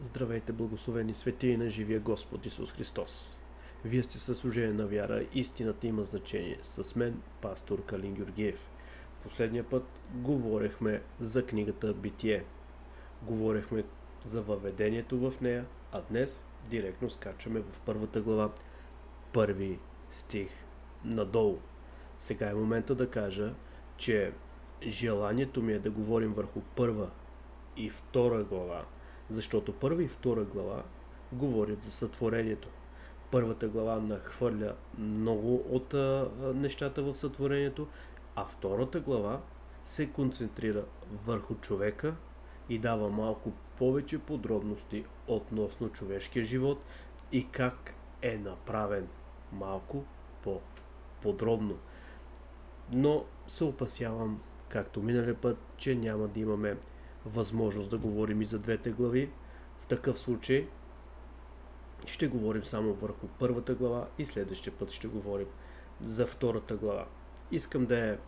Здравейте, благословени светии на живия Господ Исус Христос! Вие сте със служение на вяра, истината има значение. С мен, пастор Калин Георгиев. Последния път говорихме за книгата Битие. Говорихме за въведението в нея, а днес директно скачаме в първата глава, първи стих надолу. Сега е момента да кажа, че желанието ми е да говорим върху първа и втора глава, защото първа и втора глава говорят за сътворението. Първата глава нахвърля много от нещата в сътворението, а втората глава се концентрира върху човека и дава малко повече подробности относно човешкия живот и как е направен малко по-подробно. Но се опасявам, както миналия път, че няма да имаме възможност да говорим и за двете глави. В такъв случай ще говорим само върху първата глава и следващия път ще говорим за втората глава. Искам да е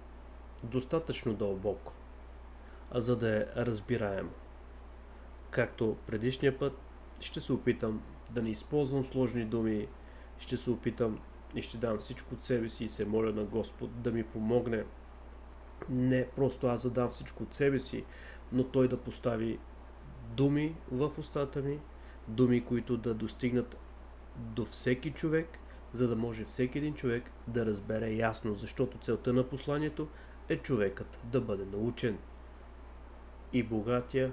достатъчно дълбоко, за да е разбираемо. Както предишния път, ще се опитам да не използвам сложни думи, ще се опитам и ще дам всичко от себе си и се моля на Господ да ми помогне. Не просто аз да дам всичко от себе си, но Той да постави думи в устата ми, думи, които да достигнат до всеки човек, за да може всеки един човек да разбере ясно, защото целта на посланието е човекът да бъде научен. И богатия,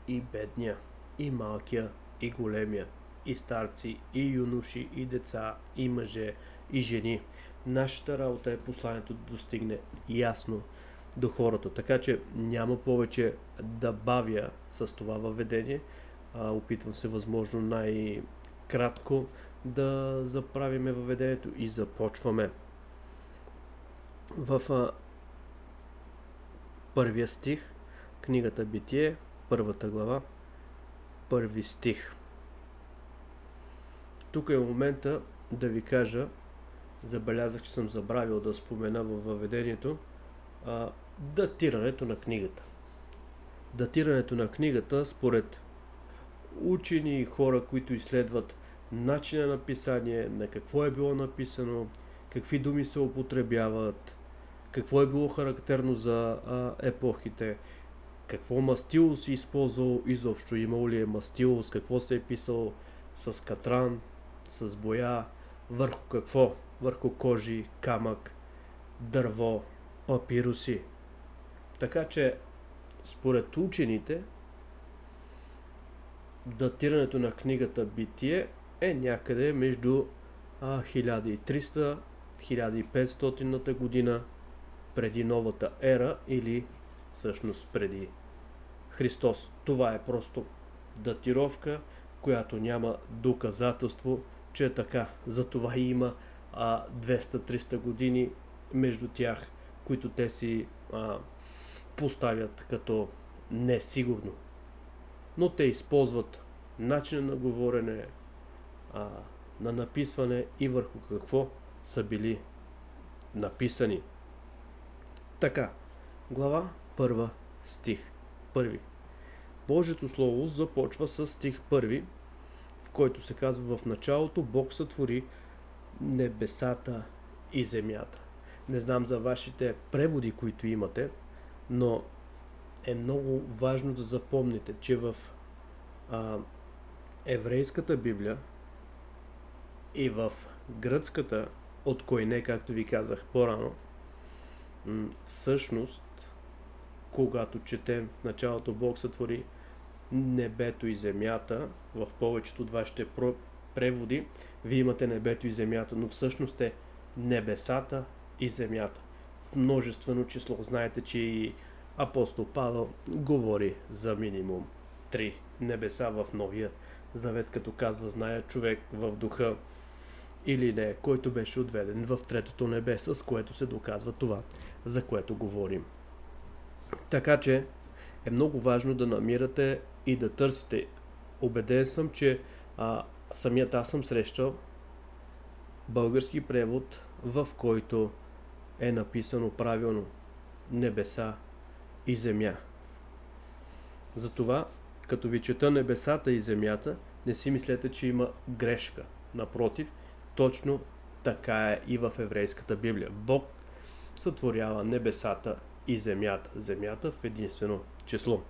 и бедния, и малкия, и големия, и старци, и юноши, и деца, и мъже, и жени. Нашата работа е посланието да достигне ясно до хората, така че няма повече да бавя с това въведение. Опитвам се възможно най-кратко да заправиме въведението и започваме. В първия стих, книгата Битие, първата глава, първи стих. Тук е момента да ви кажа, забелязах, че съм забравил да спомена във въведението, датирането на книгата. Датирането на книгата според учени и хора, които изследват начина на писание, на какво е било написано, какви думи се употребяват, какво е било характерно за епохите, какво мастило си използвал изобщо, имало ли е мастило, с какво се е писал, с катран, с боя, върху какво, върху кожи, камък, дърво, папируси. Така че, според учените, датирането на книгата Битие е някъде между 1300-1500 година преди новата ера или всъщност преди Христос. Това е просто датировка, която няма доказателство, че е така. Затова и има 200-300 години между тях, които те си поставят като несигурно. Но те използват начина на говорене, на написване и върху какво са били написани. Така, глава 1, стих 1. Божието Слово започва с стих 1, в който се казва: в началото Бог сътвори небесата и земята. Не знам за вашите преводи, които имате, но е много важно да запомните, че в еврейската Библия и в гръцката, от Койне, както ви казах по-рано, всъщност, когато четем в началото Бог сътвори небето и земята, в повечето от вашите преводи вие имате небето и земята, но всъщност е небесата и земята. В множествено число. Знаете, че и апостол Павел говори за минимум 3 небеса в Новия Завет, като казва: зная човек в духа или не, който беше отведен в третото небе, с което се доказва това, за което говорим. Така че е много важно да намирате и да търсите. Убеден съм, че самият аз съм срещал български превод, в който е написано правилно небеса и земя. Затова Като ви чета небесата и земята, не си мислете, че има грешка. Напротив, точно така е и в еврейската Библия. Бог сътворява небесата и земята. Земята в единствено число.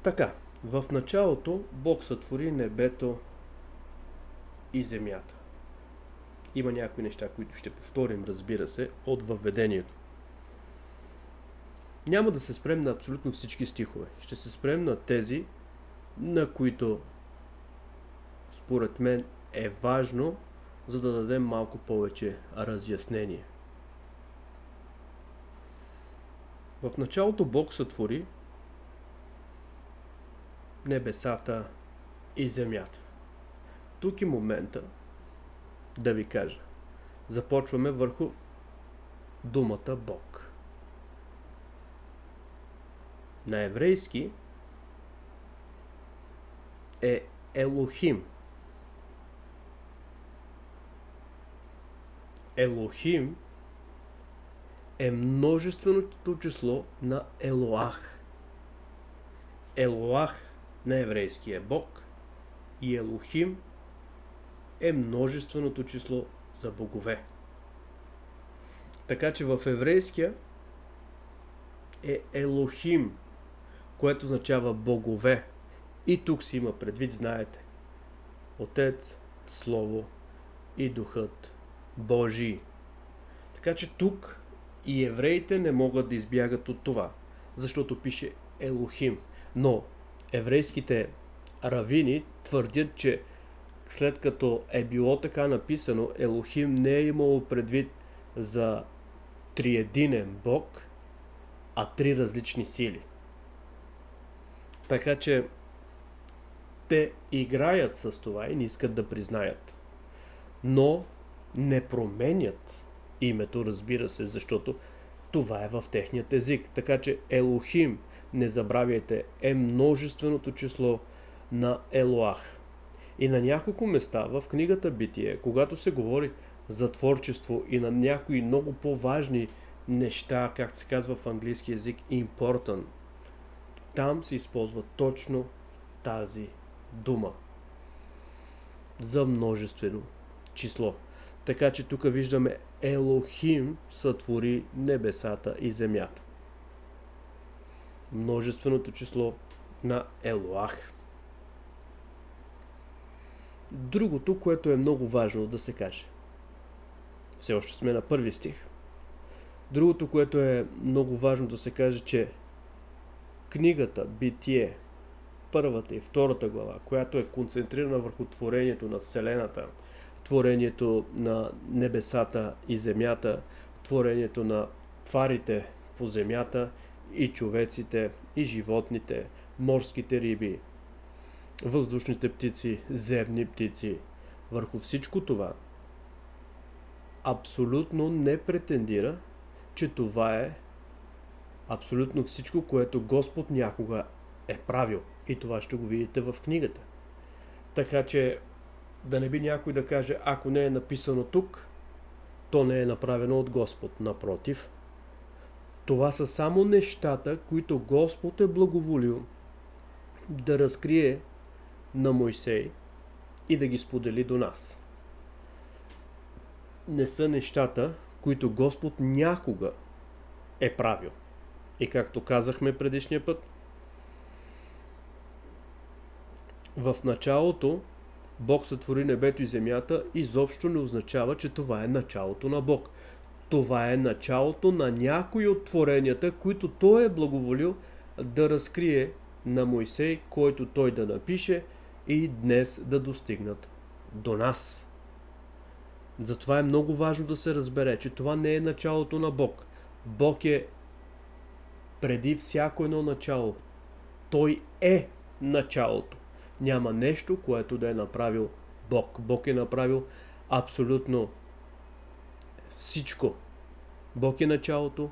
Така, в началото Бог сътвори небето и земята. Има някои неща, които ще повторим, разбира се, от въведението. Няма да се спрем на абсолютно всички стихове. Ще се спрем на тези, на които според мен е важно, за да дадем малко повече разяснение. В началото Бог сътвори небесата и земята. Тук е момента да ви кажа. Започваме върху думата Бог. На еврейски е Елохим. Елохим е множественото число на Елоах. Елоах на еврейски е Бог и Елохим е множественото число за богове. Така че в еврейския е Елохим, което означава богове. И тук си има предвид, знаете, Отец, Слово и Духът Божий. Така че тук и евреите не могат да избягат от това, защото пише Елохим. Но еврейските равини твърдят, че след като е било така написано, Елохим не е имало предвид за триединен Бог, а три различни сили. Така че те играят с това и не искат да признаят. Но не променят името, разбира се, защото това е в техният език. Така че Елохим, не забравяйте, е множественото число на Елоах. И на няколко места в книгата Битие, когато се говори за творчество и на някои много по-важни неща, както се казва в английски език, important, там се използва точно тази дума за множествено число. Така че тук виждаме Елохим сътвори небесата и земята. Множественото число на Елоах. Другото, което е много важно да се каже. Все още сме на първи стих. Другото, което е много важно да се каже, че книгата Битие, първата и втората глава, която е концентрирана върху творението на Вселената, творението на небесата и земята, творението на тварите по земята и човеците, и животните, морските риби, въздушните птици, земни птици. Върху всичко това абсолютно не претендира, че това е абсолютно всичко, което Господ някога е правил. И това ще го видите в книгата. Така че да не би някой да каже, ако не е написано тук, то не е направено от Господ. Напротив, това са само нещата, които Господ е благоволил да разкрие на Мойсей и да ги сподели до нас. Не са нещата, които Господ някога е правил. И както казахме предишния път, в началото Бог сътвори небето и земята, изобщо не означава, че това е началото на Бог. Това е началото на някои от творенията, които Той е благоволил да разкрие на Мойсей, който той да напише и днес да достигнат до нас. Затова е много важно да се разбере, че това не е началото на Бог. Бог е преди всяко едно начало. Той е началото. Няма нещо, което да е направил Бог. Бог е направил абсолютно всичко. Бог е началото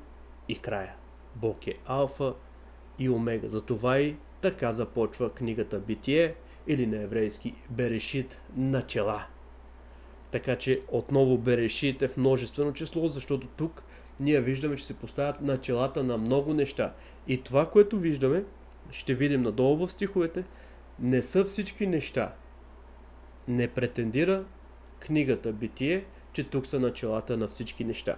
и края. Бог е алфа и омега. Затова и така започва книгата Битие, или на еврейски Берешит, начала. Така че отново Берешит е в множествено число, защото тук ние виждаме, че се поставят началата на много неща. И това, което виждаме ще видим надолу в стиховете, не са всички неща. Не претендира книгата Битие, че тук са началата на всички неща,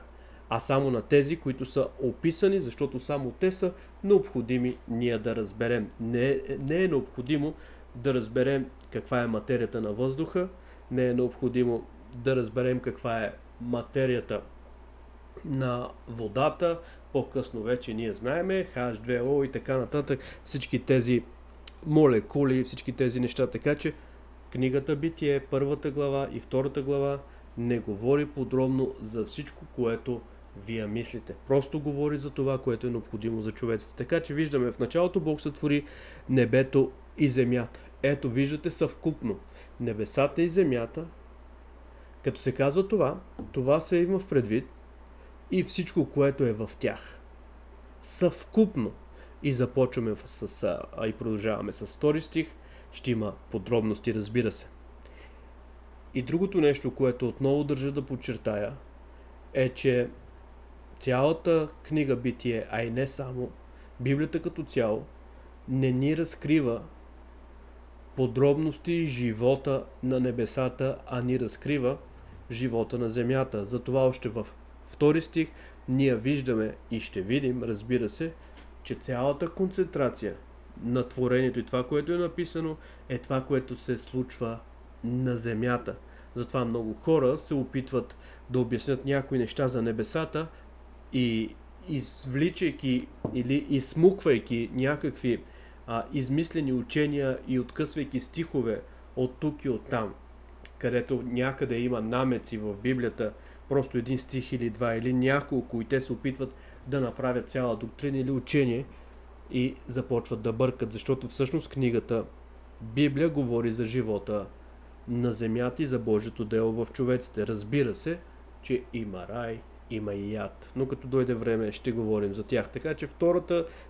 а само на тези, които са описани, защото само те са необходими ние да разберем. Не е необходимо да разберем каква е материята на въздуха, не е необходимо да разберем каква е материята на водата, по-късно вече ние знаеме, H2O и така нататък, всички тези молекули, всички тези неща, така че книгата Битие, първата глава и втората глава не говори подробно за всичко, което вие мислите. Просто говори за това, което е необходимо за човеците. Така че виждаме, в началото Бог сътвори небето и земята. Ето, виждате съвкупно. Небесата и земята, като се казва това се има в предвид и всичко, което е в тях. Съвкупно. И започваме и продължаваме с втори стих. Ще има подробности, разбира се. И другото нещо, което отново държа да подчертая, е, че цялата книга Битие, а и не само, Библията като цяло, не ни разкрива подробности живота на небесата, а ни разкрива живота на земята. Затова още във втори стих ние виждаме и ще видим, разбира се, че цялата концентрация на творението и това, което е написано, е това, което се случва на земята. Затова много хора се опитват да обяснят някои неща за небесата и извличайки или изсмуквайки някакви измислени учения и откъсвайки стихове от тук и от там, където някъде има намеци в Библията, просто един стих или два или няколко, и те се опитват да направят цяла доктрина или учение и започват да бъркат, защото всъщност книгата Библия говори за живота на земята и за Божието дело в човеците. Разбира се, че има рай, има и яд, но като дойде време ще говорим за тях. Така че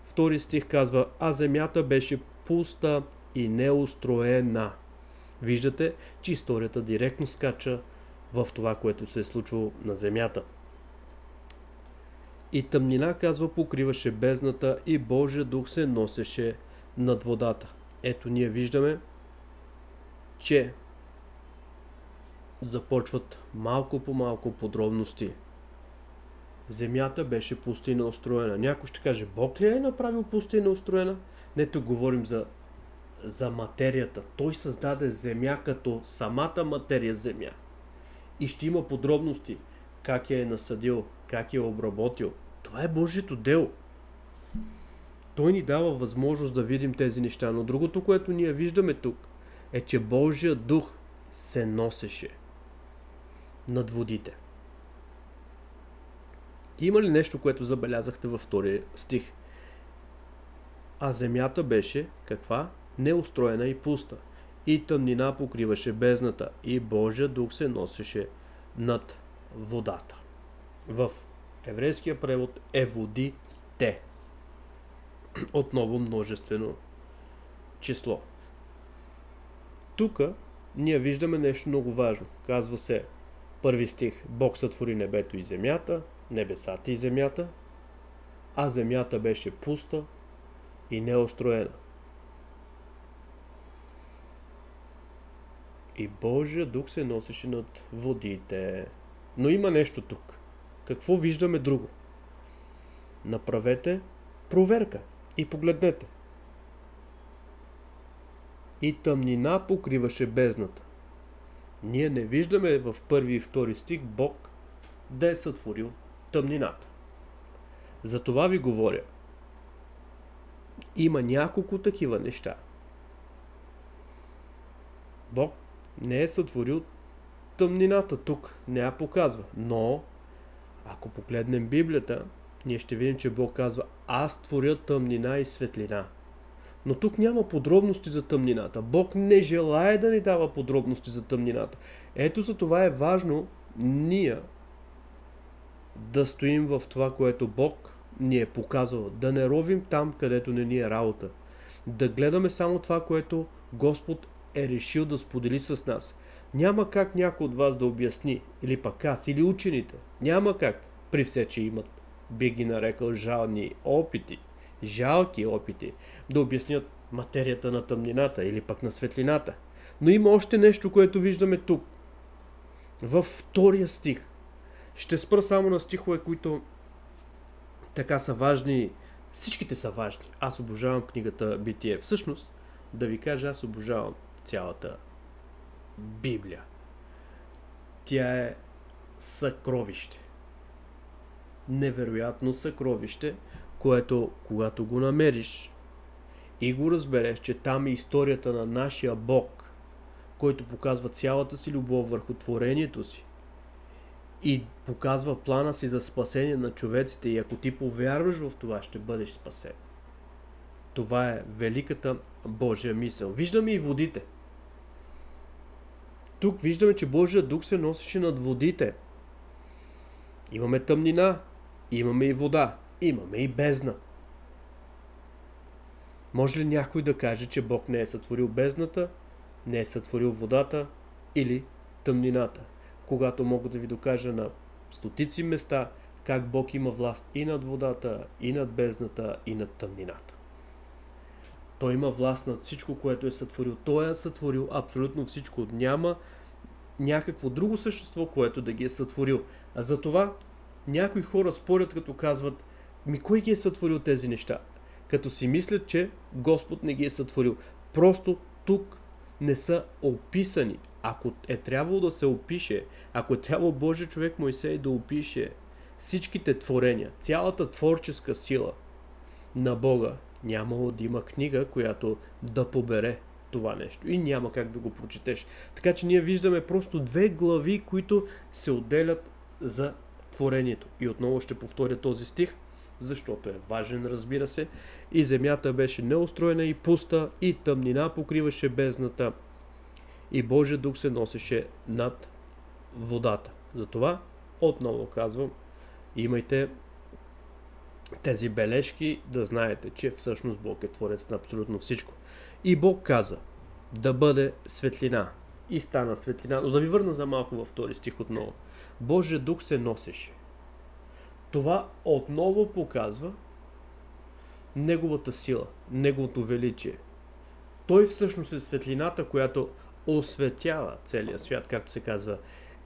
втори стих казва: а земята беше пуста и неустроена. Виждате, че историята директно скача в това, което се е случвало на земята. И тъмнина, казва, покриваше бездната и Божия дух се носеше над водата. Ето ние виждаме, че започват малко по малко подробности. Земята беше пуста и неустроена. Някой ще каже: Бог ли е направил пуста и неустроена? Не, тук говорим за материята. Той създаде земя като самата материя земя. И ще има подробности как я е насадил, как я е обработил. Това е Божието дело. Той ни дава възможност да видим тези неща. Но другото, което ние виждаме тук, е, че Божия дух се носеше над водите. Има ли нещо, което забелязахте във втория стих? А земята беше каква? Неустроена и пуста. И тъмнина покриваше бездната. И Божия дух се носеше над водата. В еврейския превод е водите. Отново множествено число. Тук ние виждаме нещо много важно. Казва се, първи стих: Бог сътвори небето и земята, небесата и земята, а земята беше пуста и неустроена. И Божия дух се носеше над водите. Но има нещо тук. Какво виждаме друго? Направете проверка и погледнете. И тъмнина покриваше бездната. Ние не виждаме в първи и втори стих Бог да е сътворил тъмнината. За това ви говоря. Има няколко такива неща. Бог не е сътворил тъмнината тук, не я показва. Но, ако погледнем Библията, ние ще видим, че Бог казва: аз творя тъмнина и светлина. Но тук няма подробности за тъмнината. Бог не желае да ни дава подробности за тъмнината. Ето за това е важно ние да стоим в това, което Бог ни е показал. Да не ровим там, където не ни е работа. Да гледаме само това, което Господ е решил да сподели с нас. Няма как някой от вас да обясни, или пък аз, или учените. Няма как, при все, че имат, би ги нарекал, жални опити жалки опити да обяснят материята на тъмнината или пък на светлината. Но има още нещо, което виждаме тук. Във втория стих. Ще спра само на стихове, които така са важни. Всичките са важни. Аз обожавам книгата Битие. Всъщност, да ви кажа, аз обожавам цялата Библия. Тя е съкровище. Невероятно съкровище, което когато го намериш и го разбереш, че там е историята на нашия Бог, който показва цялата си любов върху творението си и показва плана си за спасение на човеците, и ако ти повярваш в това, ще бъдеш спасен. Това е великата Божия мисъл. Виждаме и водите. Тук виждаме, че Божия дух се носеше над водите. Имаме тъмнина, имаме и вода, имаме и бездна. Може ли някой да каже, че Бог не е сътворил бездната, не е сътворил водата или тъмнината? Когато мога да ви докажа на стотици места как Бог има власт и над водата, и над бездната, и над тъмнината. Той има власт над всичко, което е сътворил. Той е сътворил абсолютно всичко. Няма някакво друго същество, което да ги е сътворил. А затова някои хора спорят, като казват: кой ги е сътворил тези неща? Като си мислят, че Господ не ги е сътворил. Просто тук не са описани. Ако е трябвало да се опише, ако е трябвало Божия човек Мойсей да опише всичките творения, цялата творческа сила на Бога, нямало да има книга, която да побере това нещо. И няма как да го прочетеш. Така че ние виждаме просто две глави, които се отделят за творението. И отново ще повторя този стих, защото е важен, разбира се. И земята беше неустроена и пуста, и тъмнина покриваше бездната, и Божия дух се носеше над водата. Затова отново казвам, имайте тези бележки, да знаете, че всъщност Бог е творец на абсолютно всичко. И Бог каза да бъде светлина. И стана светлина. Но да ви върна за малко във втори стих отново. Божия дух се носеше. Това отново показва Неговата сила, Неговото величие. Той всъщност е светлината, която осветява целия свят, както се казва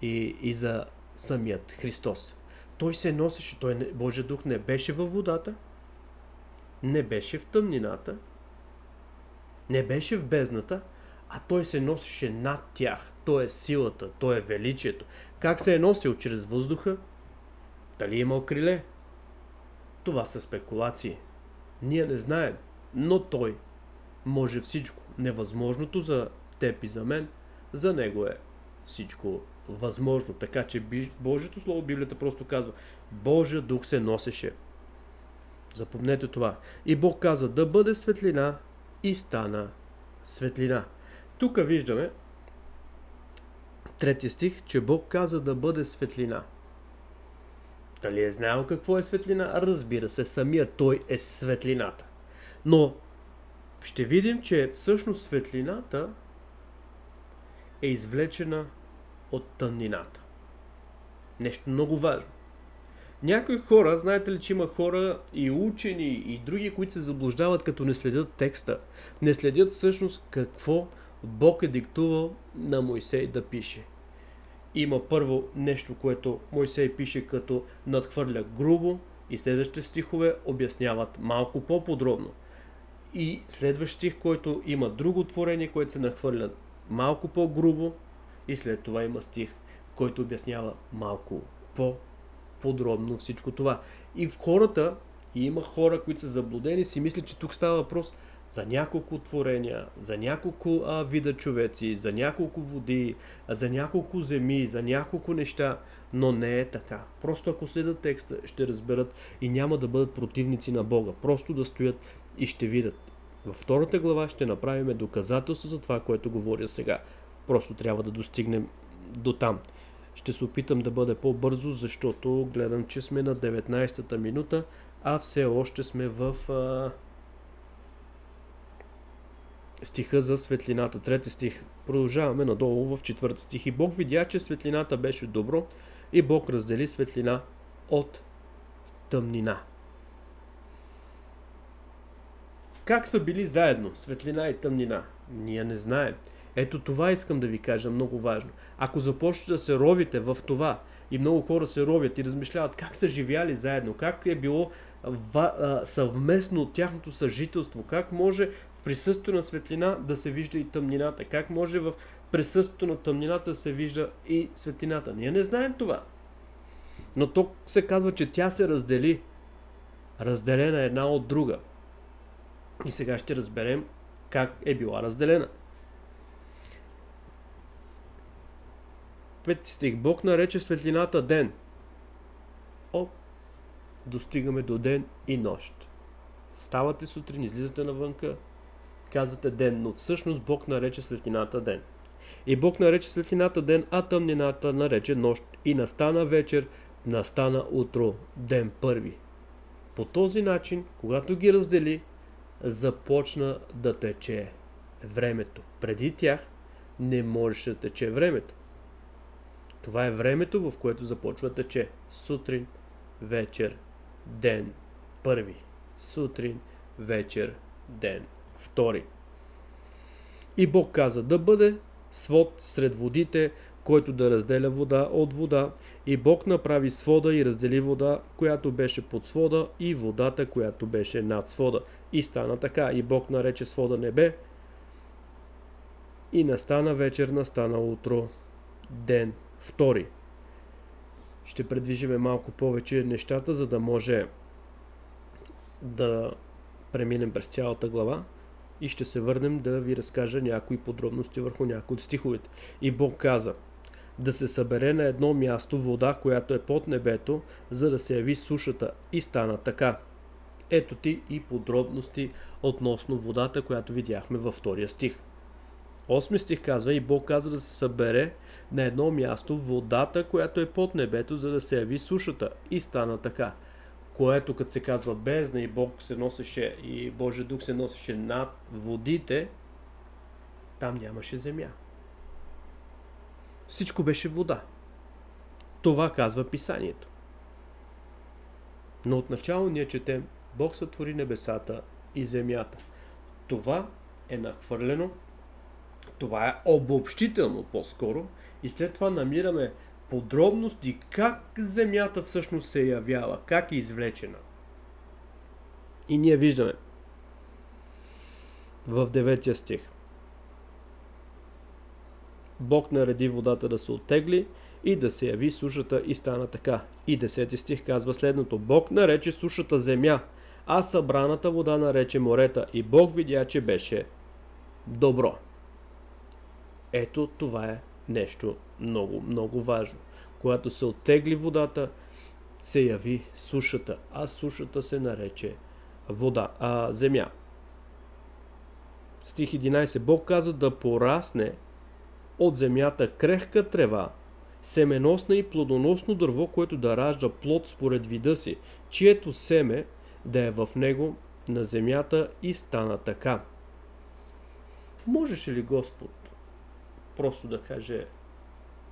и за самият Христос. Той се носеше, Божия дух не беше във водата, не беше в тъмнината, не беше в бездната, а той се носеше над тях. Той е силата, той е величието. Как се е носил? Чрез въздуха? Дали е имал криле? Това са спекулации. Ние не знаем, но той може всичко. Невъзможното за теб и за мен, за него е всичко възможно. Така че Божието Слово, Библията просто казва: Божия дух се носеше. Запомнете това. И Бог каза да бъде светлина, и стана светлина. Тук виждаме трети стих, че Бог каза да бъде светлина. Дали е знаел какво е светлина? Разбира се, самия той е светлината. Но ще видим, че всъщност светлината е извлечена от тъмнината. Нещо много важно. Някои хора, знаете ли, че има хора и учени, и други, които се заблуждават, като не следят текста. Не следят всъщност какво Бог е диктувал на Мойсей да пише. Има първо нещо, което Мойсей пише, като надхвърля грубо, и следващите стихове обясняват малко по-подробно. И следващ стих, който има друго творение, което се нахвърля малко по-грубо, и след това има стих, който обяснява малко по-подробно всичко това. И в хората, и има хора, които са заблудени, си мислят, че тук става въпрос за няколко творения, за няколко вида човеци, за няколко води, за няколко земи, за няколко неща, но не е така. Просто ако следят текста, ще разберат и няма да бъдат противници на Бога. Просто да стоят и ще видят. Във втората глава ще направим доказателство за това, което говоря сега. Просто трябва да достигнем до там. Ще се опитам да бъде по-бързо, защото гледам, че сме на 19-та минута, а все още сме в стиха за светлината. Трети стих. Продължаваме надолу в четвърти стих. И Бог видя, че светлината беше добро, и Бог раздели светлина от тъмнина. Как са били заедно, светлина и тъмнина? Ние не знаем. Ето това искам да ви кажа, много важно. Ако започнете да се ровите в това, и много хора се ровят и размишляват как са живяли заедно, как е било съвместно от тяхното съжителство, как може в присъствието на светлина да се вижда и тъмнината, как може в присъствието на тъмнината да се вижда и светлината. Ние не знаем това. Но тук се казва, че тя се раздели. Разделена една от друга. И сега ще разберем как е била разделена. 5 стих. Бог нарече светлината ден. Достигаме до ден и нощ. Ставате сутрин, излизате навънка, казвате ден, но всъщност Бог нарече светлината ден. И Бог нарече светлината ден, а тъмнината нарече нощ. И настана вечер, настана утро, ден първи. По този начин, когато ги раздели, започна да тече времето. Преди тях не можеше да тече времето. Това е времето, в което започва да тече. Сутрин, вечер, ден първи. Сутрин, вечер, ден втори. И Бог каза да бъде свод сред водите, който да разделя вода от вода. И Бог направи свода и раздели вода, която беше под свода, и водата, която беше над свода. И стана така. И Бог нарече свода небе. И настана вечер, настана утро, ден втори. Ще предвижиме малко повече нещата, за да може да преминем през цялата глава и ще се върнем да ви разкажа някои подробности върху някои от стиховете. И Бог каза да се събере на едно място вода, която е под небето, за да се яви сушата. И стана така. Ето ти и подробности относно водата, която видяхме във втория стих. 8 стих казва, и Бог каза да се събере на едно място водата, която е под небето, за да се яви сушата. И стана така. Което, като се казва бездна и Бог се носеше, и Божия дух се носеше над водите, там нямаше земя. Всичко беше вода. Това казва Писанието. Но отначало ние четем, Бог сътвори небесата и земята. Това е нахвърлено, това е обобщително по-скоро, и след това намираме подробности как земята всъщност се явява, как е извлечена. И ние виждаме в 9 стих. Бог нареди водата да се оттегли и да се яви сушата, и стана така. И 10 стих казва следното. Бог нарече сушата земя, а събраната вода нарече морета. И Бог видя, че беше добро. Ето това е нещо много, много важно. Когато се оттегли водата, се яви сушата, а сушата се нарече земя. Стих 11. Бог каза да порасне от земята крехка трева, семеносна и плодоносно дърво, което да ражда плод според вида си, чието семе да е в него на земята, и стана така. Можеше ли Господ просто да каже,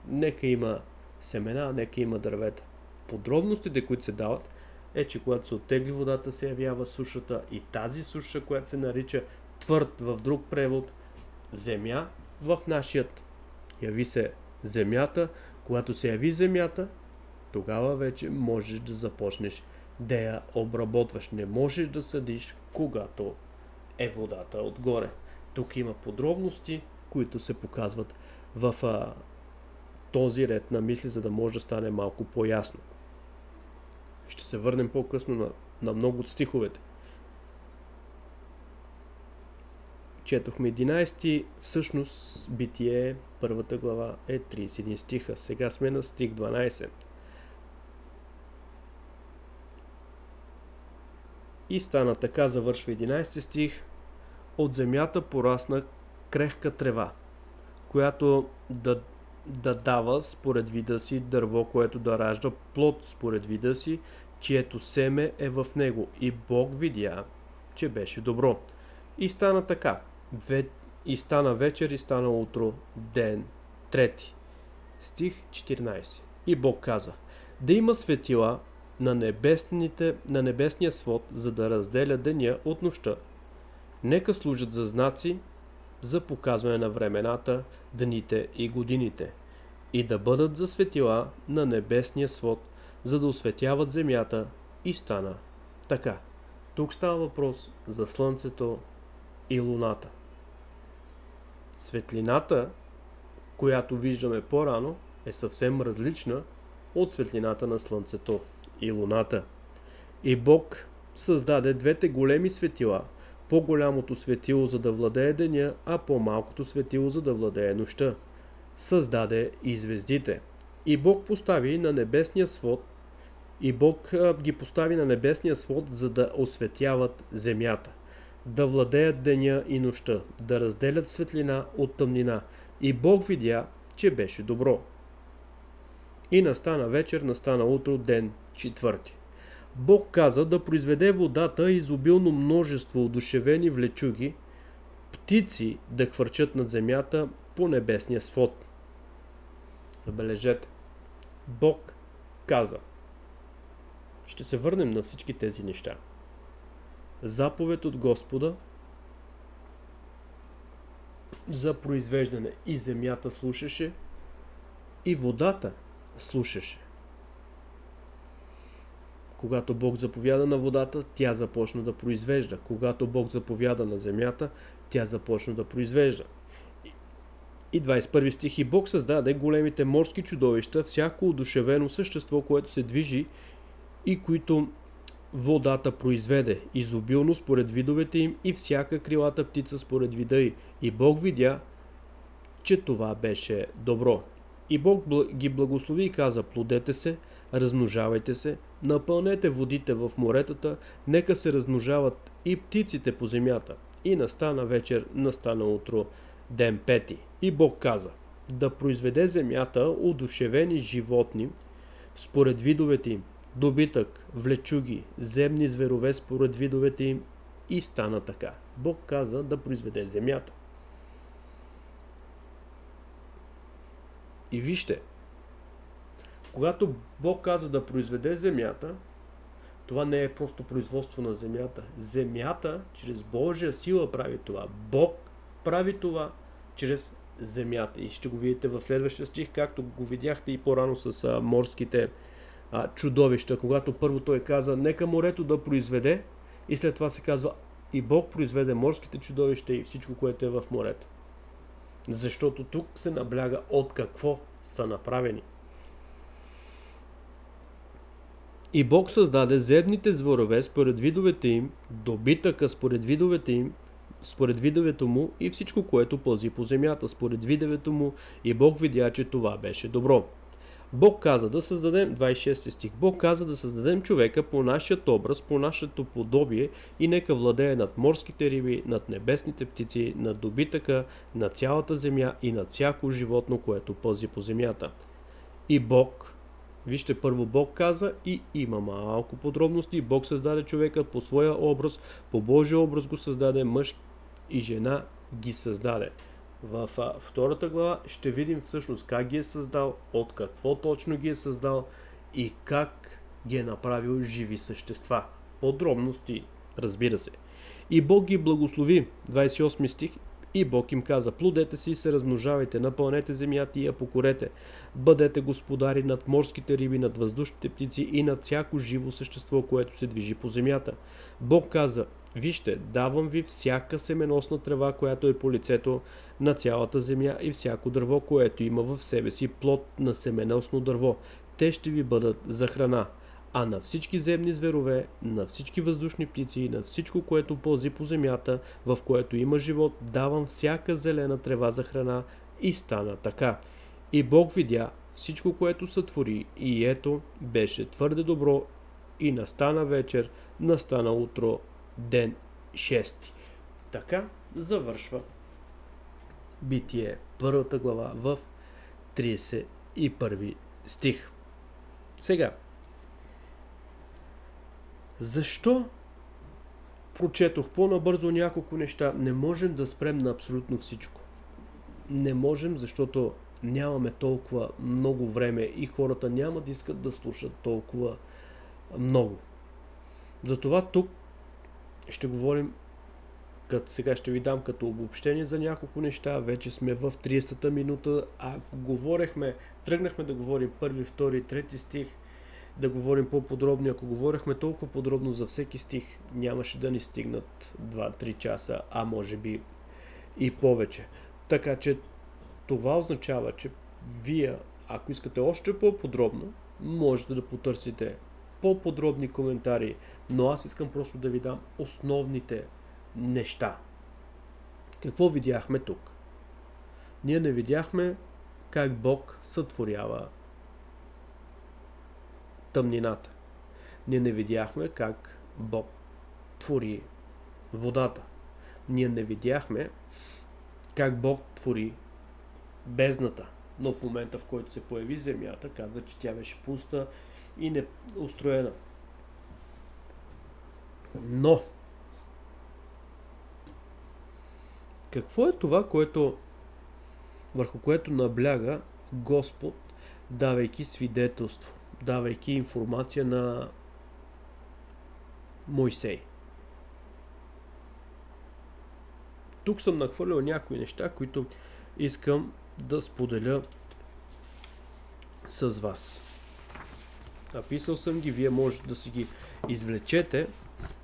нека има семена, нека има дървета? Подробностите, които се дават, е, че когато се оттегли водата, се явява сушата, и тази суша, която се нарича твърд в друг превод, земя в нашият. Яви се земята. Когато се яви земята, тогава вече можеш да започнеш да я обработваш. Не можеш да съдиш, когато е водата отгоре. Тук има подробности, които се показват в този ред на мисли, за да може да стане малко по-ясно. Ще се върнем по-късно на много от стиховете. Четохме 11, всъщност Битие, първата глава е 31 стиха. Сега сме на стих 12. И стана така, завършва 11 стих, от земята порасна крехка трева, която да дава според вида си дърво, което да ражда плод според вида си, чието семе е в него. И Бог видя, че беше добро. И стана така. И стана вечер, и стана утро, ден трети. Стих 14. И Бог каза, да има светила на небесния свод, за да разделя деня от нощта, Нека служат за знаци, за показване на времената, дните и годините, и да бъдат за светила на небесния свод, за да осветяват земята, и стана така. Тук става въпрос за слънцето и луната. Светлината, която виждаме по-рано, е съвсем различна от светлината на слънцето и луната. И Бог създаде двете големи светила, по-голямото светило, за да владее деня, а по-малкото светило, за да владее нощта. Създаде и звездите. И Бог постави на небесния свод, ги постави на небесния свод, за да осветяват земята, да владеят деня и нощта, да разделят светлина от тъмнина. И Бог видя, че беше добро. И настана вечер, настана утро, ден четвърти. Бог каза да произведе водата изобилно множество одушевени влечуги, птици да хвърчат над земята по небесния свод. Забележете. Бог каза. Ще се върнем на всички тези неща. Заповед от Господа за произвеждане, и земята слушаше, и водата слушаше. Когато Бог заповяда на водата, тя започна да произвежда. Когато Бог заповяда на земята, тя започна да произвежда. И 21 стих: и Бог създаде големите морски чудовища, всяко одушевено същество, което се движи и които водата произведе, изобилно според видовете им, и всяка крилата птица според вида й. И Бог видя, че това беше добро. И Бог ги благослови и каза: плодете се, размножавайте се, напълнете водите в моретата, нека се размножават и птиците по земята. И настана вечер, настана утро, ден пети. И Бог каза да произведе земята одушевени животни според видовете им, добитък, влечуги, земни зверове според видовете им, и стана така. Бог каза да произведе земята. И вижте, когато Бог каза да произведе земята, това не е просто производство на земята. Земята чрез Божия сила прави това. Бог прави това чрез земята. И ще го видите в следващия стих, както го видяхте и по-рано с морските чудовища. Когато първо той каза: нека морето да произведе, и след това се казва: и Бог произведе морските чудовища и всичко, което е в морето. Защото тук се набляга от какво са направени. И Бог създаде земните зверове според видовете им, добитъка според видовете им, според видовето му, и всичко, което пълзи по земята според видовето му, и Бог видя, че това беше добро. Бог каза да създадем, 26 стих, Бог каза да създадем човека по нашия образ, по нашето подобие, и нека владее над морските риби, над небесните птици, над добитъка, над цялата земя и над всяко животно, което пълзи по земята. И Бог, вижте, първо Бог каза, и има малко подробности. Бог създаде човека по своя образ, по Божия образ го създаде, мъж и жена ги създаде. Във втората глава ще видим всъщност как ги е създал, от какво точно ги е създал и как ги е направил живи същества. Подробности, разбира се. И Бог ги благослови, 28 стих, и Бог им каза: плодете си и се размножавайте, напълнете земята и я покорете, бъдете господари над морските риби, над въздушните птици и над всяко живо същество, което се движи по земята. Бог каза: вижте, давам ви всяка семеносна трева, която е по лицето на цялата земя, и всяко дърво, което има в себе си плод на семеносно дърво. Те ще ви бъдат за храна. А на всички земни зверове, на всички въздушни птици, на всичко, което пълзи по земята, в което има живот, давам всяка зелена трева за храна. И стана така. И Бог видя всичко, което сътвори, и ето беше твърде добро. И настана вечер, настана утро, ден 6. Така завършва Битие, първата глава, в 31 стих. Сега, защо прочетох по-набързо няколко неща? Не можем да спрем на абсолютно всичко. Не можем, защото нямаме толкова много време и хората няма да искат да слушат толкова много. Затова тук ще говорим Сега ще ви дам като обобщение за няколко неща. Вече сме в 30-та минута. Ако тръгнахме да говорим първи, втори, трети стих, да говорим по-подробно. Ако говорихме толкова подробно за всеки стих, нямаше да ни стигнат 2-3 часа, а може би и повече. Така че това означава, че вие, ако искате още по-подробно, можете да потърсите по-подробни коментари, но аз искам просто да ви дам основните неща. Какво видяхме тук? Ние не видяхме как Бог сътворява тъмнината. Ние не видяхме как Бог твори водата. Ние не видяхме как Бог твори бездната. Но в момента, в който се появи земята, казва, че тя беше пуста и неустроена. Но какво е това, върху което набляга Господ, давайки свидетелство, давайки информация на Мойсей? Тук съм нахвърлял някои неща, които искам да споделя с вас. Написал съм ги, вие можете да си ги извлечете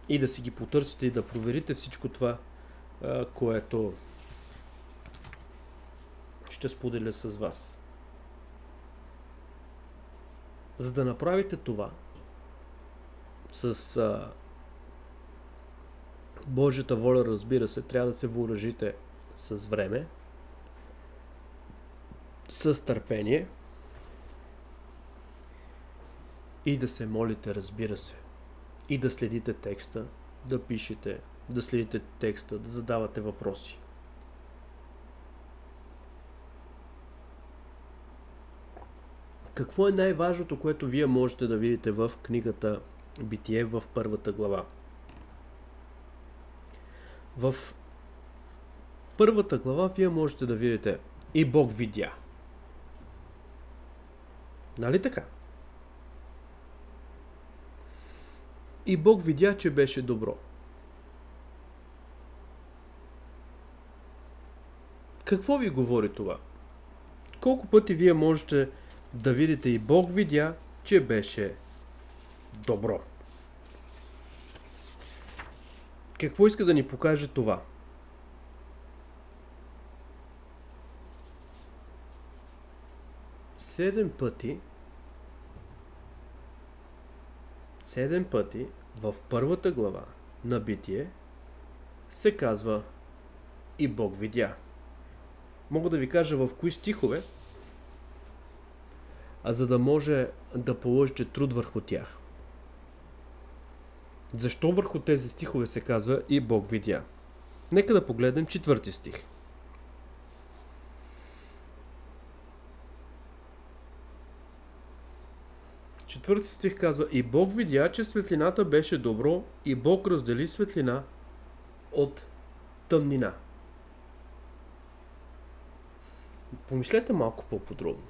и да си ги потърсите и да проверите всичко това, което ще споделя с вас. За да направите това с Божията воля, разбира се, трябва да се въоръжите с време, с търпение и да се молите, разбира се. И да следите текста, да пишете, да следите текста, да задавате въпроси. Какво е най-важното, което вие можете да видите в книгата Битие в 1 глава? В 1 глава вие можете да видите и Бог видя. Нали така? И Бог видя, че беше добро. Какво ви говори това? Колко пъти вие можете да видите и Бог видя, че беше добро? Какво иска да ни покаже това? Седем пъти в 1 глава на Битие се казва и Бог видя. Мога да ви кажа в кои стихове, а за да може да положите труд върху тях. Защо върху тези стихове се казва и Бог видя? Нека да погледнем 4 стих. Четвърти стих казва: и Бог видя, че светлината беше добро, и Бог раздели светлина от тъмнина. Помислете малко по-подробно.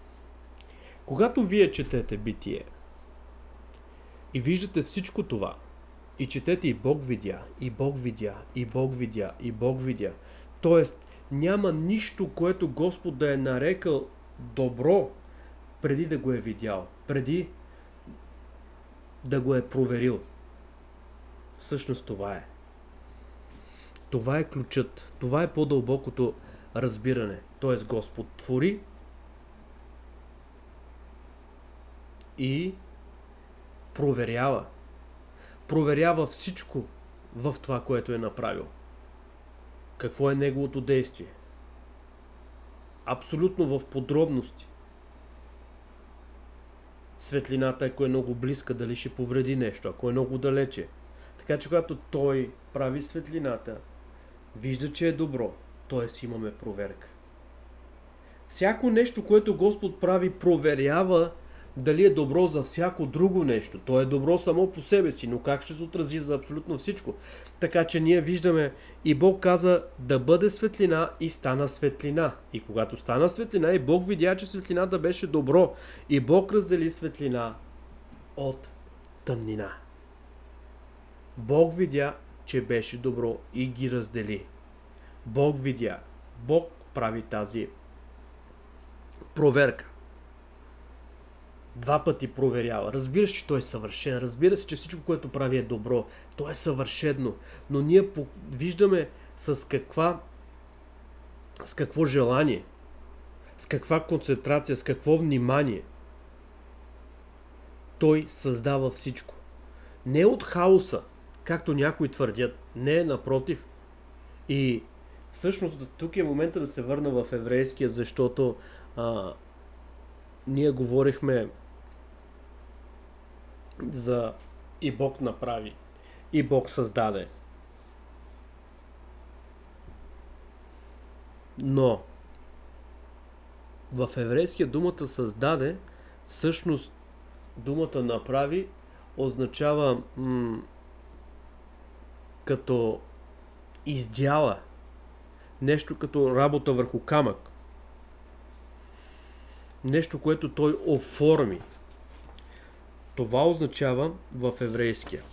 Когато вие четете Битие и виждате всичко това, и четете и Бог видя, и Бог видя, и Бог видя, и Бог видя, т.е. няма нищо, което Господ да е нарекал добро, преди да го е видял, преди да го е проверил. Всъщност това е. Това е ключът. Това е по-дълбокото разбиране. Т.е. Господ твори и проверява. Проверява всичко в това, което е направил. Какво е неговото действие? Абсолютно в подробности. Светлината, ако е много близка, дали ще повреди нещо, ако е много далече. Така че когато той прави светлината, вижда, че е добро, т.е. имаме проверка. Всяко нещо, което Господ прави, проверява дали е добро за всяко друго нещо. То е добро само по себе си, но как ще се отрази за абсолютно всичко? Така че ние виждаме и Бог каза да бъде светлина и стана светлина. И когато стана светлина и Бог видя, че светлината беше добро и Бог раздели светлина от тъмнина. Бог видя че беше добро и ги раздели. Бог видя. Бог прави тази проверка. 2 пъти проверява. Разбира се, че той е съвършен. Разбира се, че всичко, което прави е добро. То е съвършено. Но ние виждаме с какво желание, с каква концентрация, с какво внимание той създава всичко. Не от хаоса, както някои твърдят. Не, напротив. И всъщност тук е момента да се върна в еврейския, защото ние говорихме за и Бог направи, и Бог създаде. Но в еврейския думата създаде, всъщност думата направи означава като издяла, нещо като работа върху камък. Нещо, което той оформи. Това означава в еврейския.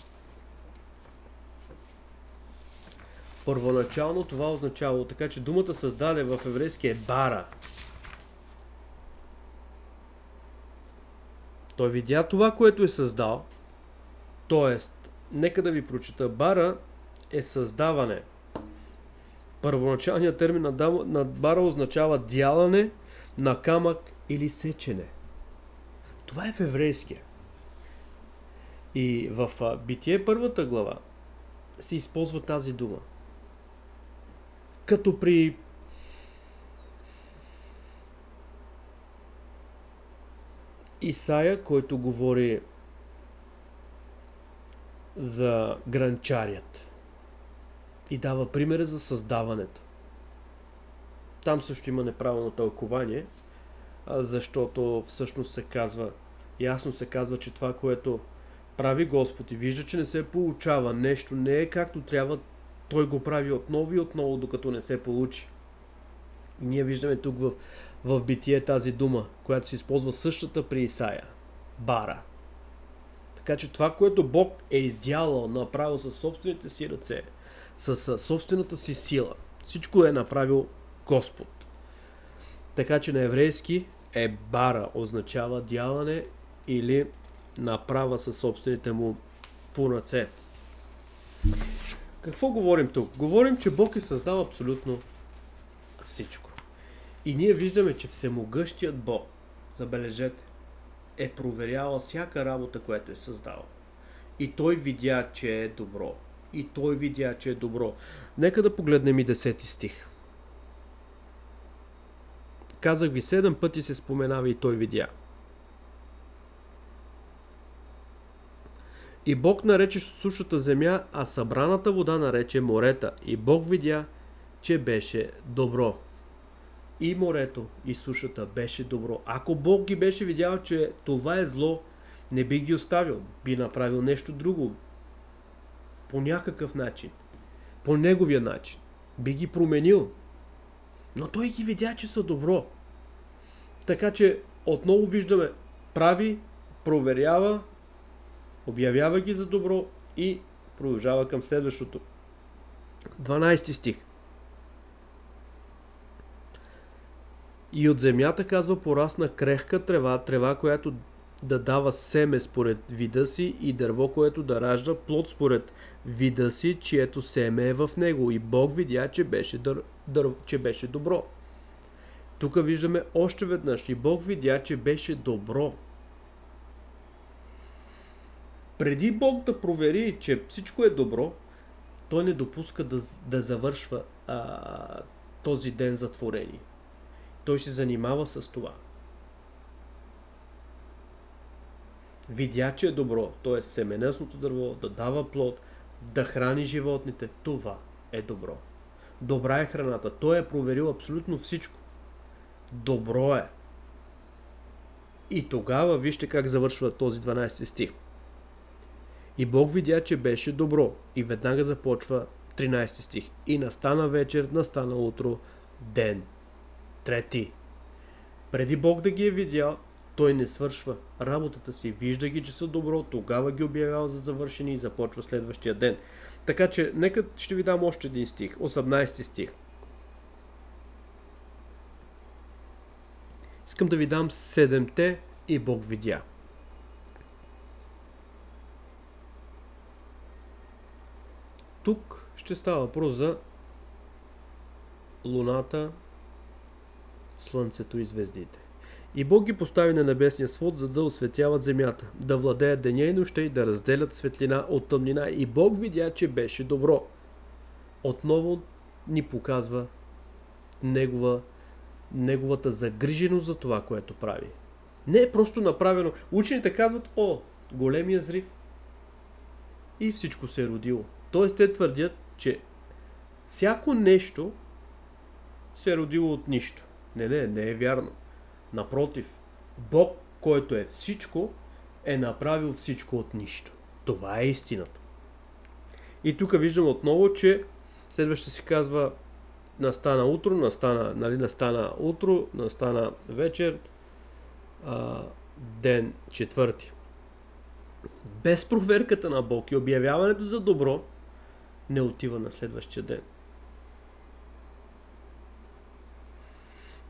Първоначално това означава, така че думата създаде в еврейския е бара. Той видя това, което е създал. Тоест, нека да ви прочита. Бара е създаване. Първоначалният термин на бара означава дялане на камък или сечене. Това е в еврейския. И в Битие 1 глава се използва тази дума. Като при Исаия, който говори за гранчарият и дава примери за създаването. Там също има неправилно тълкование, защото всъщност се казва, ясно се казва, че това, което прави Господ и вижда, че не се получава нещо, не е както трябва, той го прави отново и отново, докато не се получи. И ние виждаме тук в Битие тази дума, която се използва същата при Исаия. Бара. Така че това, което Бог е издялал, направил със собствените си ръце, със собствената си сила, всичко е направил Господ. Така че на еврейски е бара, означава дялане или направа със собствените му по ръце. Какво говорим тук? Говорим, че Бог е създал абсолютно всичко. И ние виждаме, че всемогъщият Бог, забележете, е проверявал всяка работа, която е създал. И той видя, че е добро. И той видя, че е добро. Нека да погледнем и 10 стих. Казах ви, 7 пъти се споменава и той видя. И Бог нарече сушата земя, а събраната вода нарече морета. И Бог видя, че беше добро. И морето, и сушата беше добро. Ако Бог ги беше видял, че това е зло, не би ги оставил. Би направил нещо друго. По някакъв начин. По неговия начин. Би ги променил. Но той ги видя, че са добро. Така че отново виждаме, прави, проверява, обявява ги за добро и продължава към следващото. 12 стих. И от земята, казва, порасна крехка трева, която да дава семе според вида си и дърво, което да ражда плод според вида си, чието семе е в него. И Бог видя, че беше добро. Тук виждаме още веднъж. И Бог видя, че беше добро. Преди Бог да провери, че всичко е добро, той не допуска да завършва този ден за творение. Той се занимава с това. Видя, че е добро, т.е. семенесното дърво, да дава плод, да храни животните. Това е добро. Добра е храната. Той е проверил абсолютно всичко. Добро е. И тогава вижте как завършва този 12 стих. И Бог видя, че беше добро. И веднага започва 13 стих. И настана вечер, настана утро, ден. Трети. Преди Бог да ги е видял, той не свършва работата си. Вижда ги, че са добро, тогава ги обявява за завършени и започва следващия ден. Така че, нека ще ви дам още един стих, 18 стих. Искам да ви дам 7-те и Бог видя. Тук ще става въпрос за луната, слънцето и звездите. И Бог ги постави на небесния свод, за да осветяват земята, да владеят деня и нощта и да разделят светлина от тъмнина. И Бог видя, че беше добро. Отново ни показва неговата загриженост за това, което прави. Не е просто направено. Учените казват, големия взрив и всичко се е родило. Тоест те твърдят, че всяко нещо се е родило от нищо. Не е вярно. Напротив, Бог, който е всичко, е направил всичко от нищо. Това е истината. И тук виждам отново, че следващо се казва настана утро, настана вечер, ден четвърти. Без проверката на Бог и обявяването за добро не отива на следващия ден.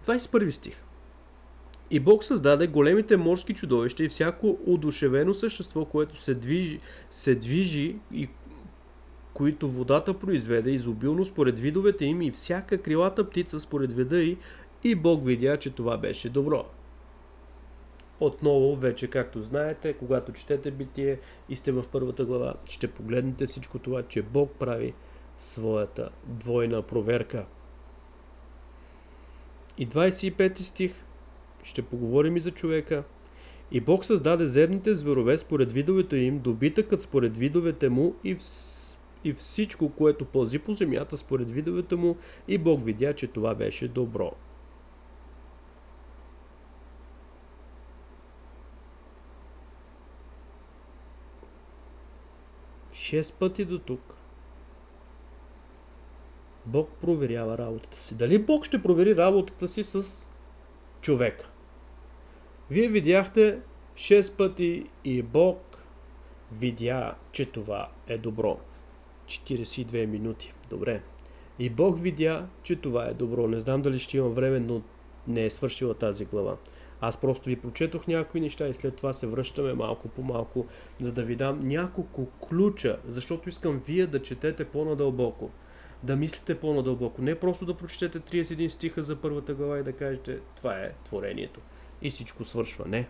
21 стих. И Бог създаде големите морски чудовища и всяко удушевено същество, което се движи и които водата произведе изобилно според видовете им и всяка крилата птица според вида й, и Бог видя, че това беше добро. Отново, вече както знаете, когато четете Битие и сте в първата глава, ще погледнете всичко това, че Бог прави своята двойна проверка. И 25 стих, ще поговорим и за човека. И Бог създаде земните зверове според видовете им, добитъкът според видовете му и всичко, което пълзи по земята според видовете му, и Бог видя, че това беше добро. Шест пъти до тук Бог проверява работата си. Дали Бог ще провери работата си с човека? Вие видяхте 6 пъти и Бог видя, че това е добро. 42 минути. Добре. И Бог видя, че това е добро. Не знам дали ще имам време, но не е свършила тази глава. Аз просто ви прочетох някои неща и след това се връщаме малко по малко, за да ви дам няколко ключа, защото искам вие да четете по-надълбоко, да мислите по-надълбоко. Не просто да прочетете 31 стиха за първата глава и да кажете, това е творението и всичко свършва. Не.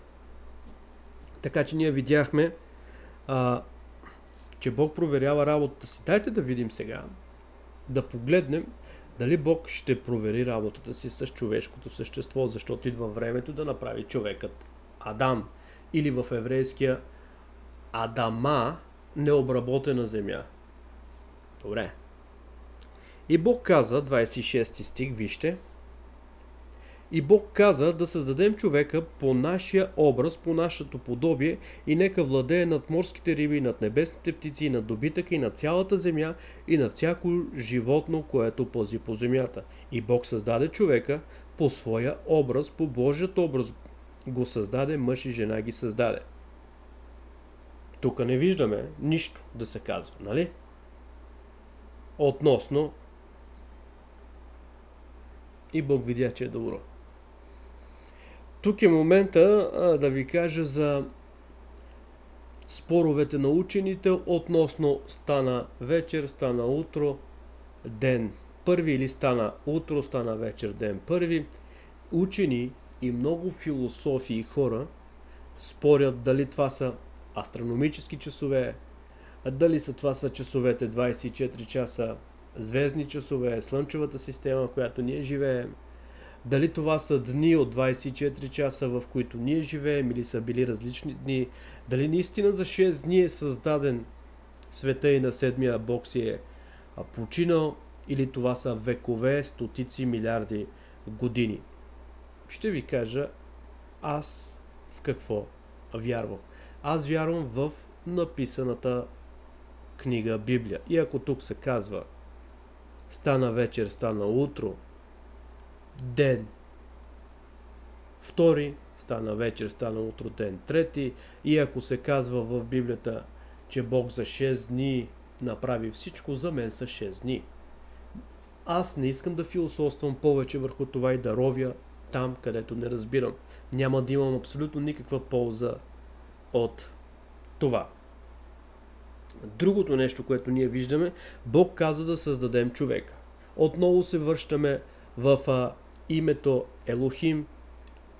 Така че ние видяхме, че Бог проверява работата си. Дайте да видим сега, да погледнем дали Бог ще провери работата си с човешкото същество, защото идва времето да направи човекът Адам, или в еврейския Адама, необработена земя. Добре. И Бог каза, 26 стих, вижте, и Бог каза да създадем човека по нашия образ, по нашето подобие, и нека владее над морските риби, над небесните птици, над добитъка и над цялата земя и над всяко животно, което пълзи по земята. И Бог създаде човека по своя образ, по Божият образ го създаде, мъж и жена ги създаде. Тук не виждаме нищо да се казва, нали? Относно и Бог видя, че е добро. Тук е момента да ви кажа за споровете на учените относно стана вечер, стана утро, ден първи, или стана утро, стана вечер, ден първи. Учени и много философи и хора спорят дали това са астрономически часове, дали това са часовете 24 часа, звездни часове, слънчевата система, в която ние живеем. Дали това са дни от 24 часа, в които ние живеем, или са били различни дни. Дали наистина за 6 дни е създаден света и на седмия Бог си е починал, или това са векове, стотици, милиарди години. Ще ви кажа аз в какво вярвам. Аз вярвам в написаната книга Библия. И ако тук се казва стана вечер, стана утро, ден втори, стана вечер, стана утро, ден трети, и ако се казва в Библията, че Бог за 6 дни направи всичко за мен са 6 дни. Аз не искам да философствам повече върху това и да ровя там, където не разбирам. Няма да имам абсолютно никаква полза от това. Другото нещо, което ние виждаме, Бог каза да създадем човека. Отново се връщаме в името Елохим,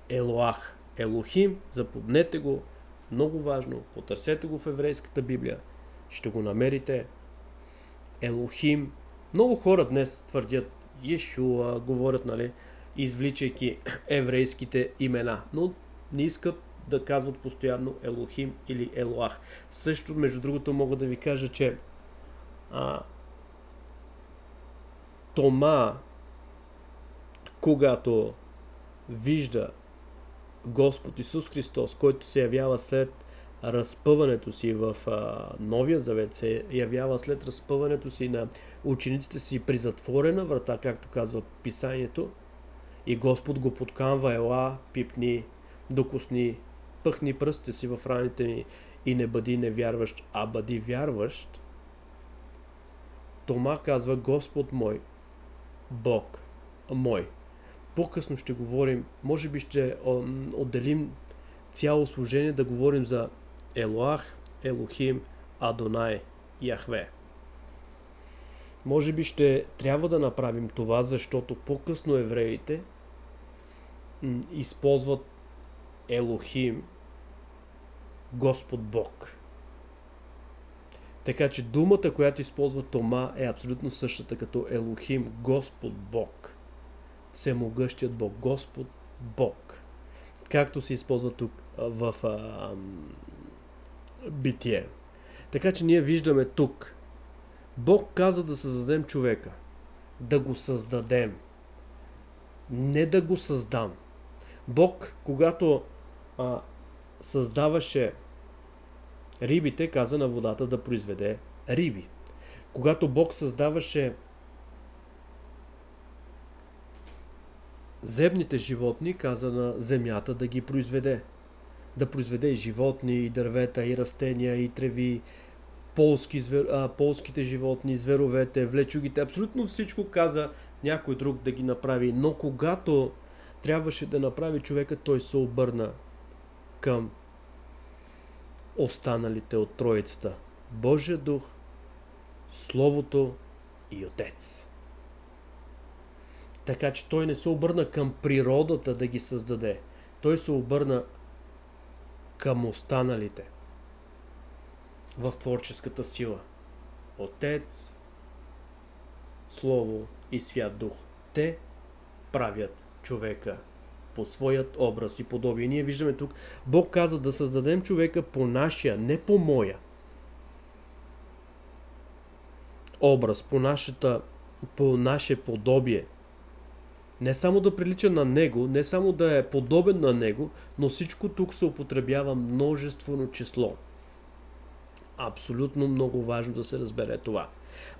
Елоах. Елохим, запомнете го, много важно, потърсете го в еврейската Библия, ще го намерите. Елохим. Много хора днес твърдят Йешуа, говорят, извличайки еврейските имена, но не искат да казват постоянно Елохим или Елоах. Също, между другото, мога да ви кажа, че Тома, когато вижда Господ Исус Христос, който се явява след разпъването си в Новия Завет, се явява след разпъването си на учениците си при затворена врата, както казва Писанието, и Господ го подканва: ела, пипни, докосни, пъхни пръстите си в раните ми и не бъди невярващ, а бъди вярващ. Тома казва: Господ мой, Бог мой. По-късно ще говорим, може би ще отделим цяло служение да говорим за Елоах, Елохим, Адонай, Яхве. Може би ще трябва да направим това, защото по-късно евреите използват Елохим, Господ Бог. Така че думата, която използва Тома, е абсолютно същата като Елохим, Господ Бог. Всемогъщият Бог, Господ Бог. Както се използва тук в Битие. Така че ние виждаме тук. Бог каза да създадем човека. Да го създадем. Не да го създам. Бог, когато създаваше рибите, каза на водата да произведе риби. Когато Бог създаваше земните животни, каза на земята да ги произведе. Да произведе и животни, и дървета, и растения, и треви, полските животни, зверовете, влечугите. Абсолютно всичко каза някой друг да ги направи. Но когато трябваше да направи човека, той се обърна към останалите от Троицата: Божия дух, Словото и Отец. Така че той не се обърна към природата да ги създаде. Той се обърна към останалите в творческата сила. Отец, Слово и Свят Дух. Те правят човека по своят образ и подобие. Ние виждаме тук, Бог каза да създадем човека по нашия, не по моя образ, по наше подобие. Не само да прилича на него, не само да е подобен на него, но всичко тук се употребява множествено число. Абсолютно много важно да се разбере това.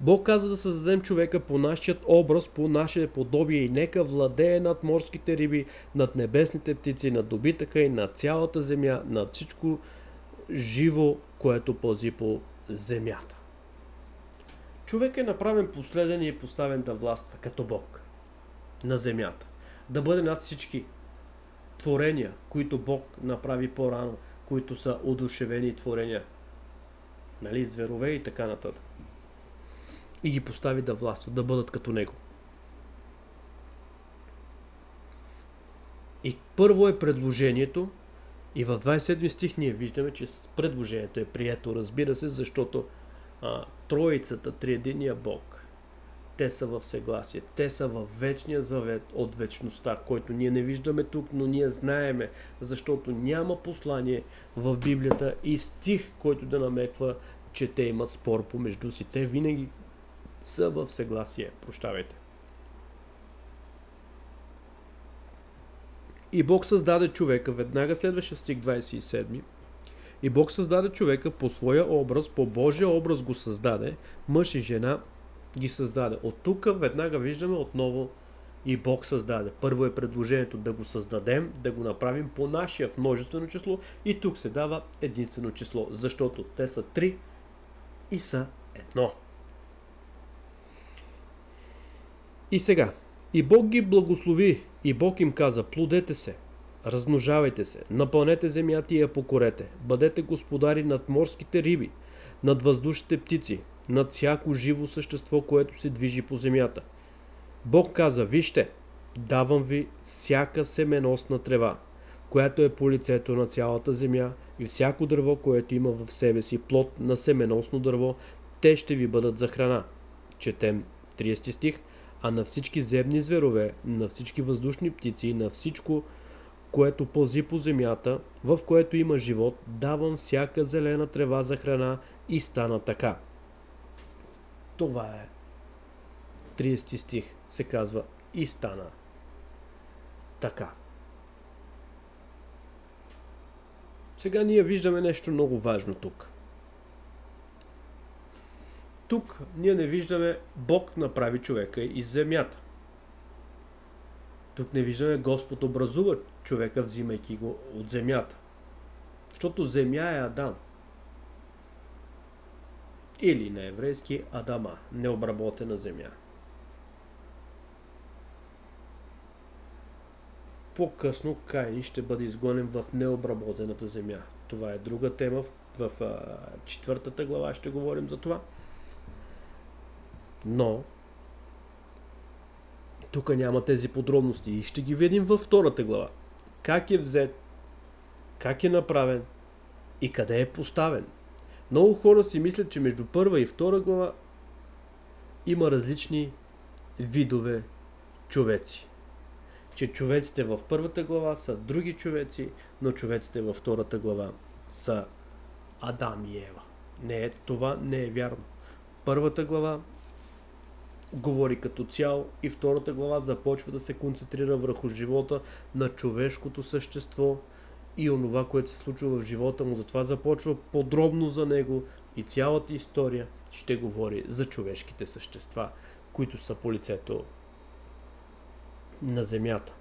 Бог каза да създадем човека по нашият образ, по наше подобие и нека владее над морските риби, над небесните птици, над добитъка и над цялата земя, над всичко живо, което пълзи по земята. Човек е направен последен и е поставен да властва като Бог на земята. Да бъде над всички творения, които Бог направи по-рано, които са одушевени творения. Зверове и така нататък. И ги постави да властват, да бъдат като Него. И първо е предложението, и в 27 стих ние виждаме, че предложението е прието, разбира се, защото Троицата, триединия Бог, те са в съгласие, те са в вечния завет от вечността, който ние не виждаме тук, но ние знаеме, защото няма послание в Библията и стих, който да намеква, че те имат спор помежду си. Те винаги са в съгласие. Прощавайте. И Бог създаде човека, веднага следващия стих 27. И Бог създаде човека по своя образ, по Божия образ го създаде, мъж и жена ги създаде. От тук веднага виждаме отново и Бог създаде. Първо е предложението да го създадем, да го направим по нашия в множествено число и тук се дава единствено число, защото те са 3 и са 1. И сега, и Бог ги благослови, и Бог им каза: плодете се, размножавайте се, напълнете земята и я покорете, бъдете господари над морските риби, над въздушните птици, над всяко живо същество, което се движи по земята. Бог каза: вижте, давам ви всяка семеносна трева, която е по лицето на цялата земя, и всяко дърво, което има в себе си плод на семеносно дърво, те ще ви бъдат за храна. Четем 30 стих. А на всички земни зверове, на всички въздушни птици, на всичко, което пълзи по земята, в което има живот, давам всяка зелена трева за храна, и стана така. Това е 30 стих, се казва: и стана така. Сега ние виждаме нещо много важно тук. Тук ние не виждаме Бог направи човека из земята. Тук не виждаме Господ образува човека, взимайки го от земята. Защото земя е Адам. Или на еврейски Адама, необработена земя. По-късно Каин ще бъде изгонен в необработената земя. Това е друга тема. В 4 глава ще говорим за това. Но тук няма тези подробности и ще ги видим във 2 глава. Как е взет, как е направен и къде е поставен. Много хора си мислят, че между 1 и 2 глава има различни видове човеци. Че човеците в 1 глава са други човеци, но човеците във 2 глава са Адам и Ева. Това не е вярно. 1 глава говори като цяло и 2 глава започва да се концентрира върху живота на човешкото същество и онова, което се случва в живота му. Затова започва подробно за него и цялата история ще говори за човешките същества, които са по лицето на земята.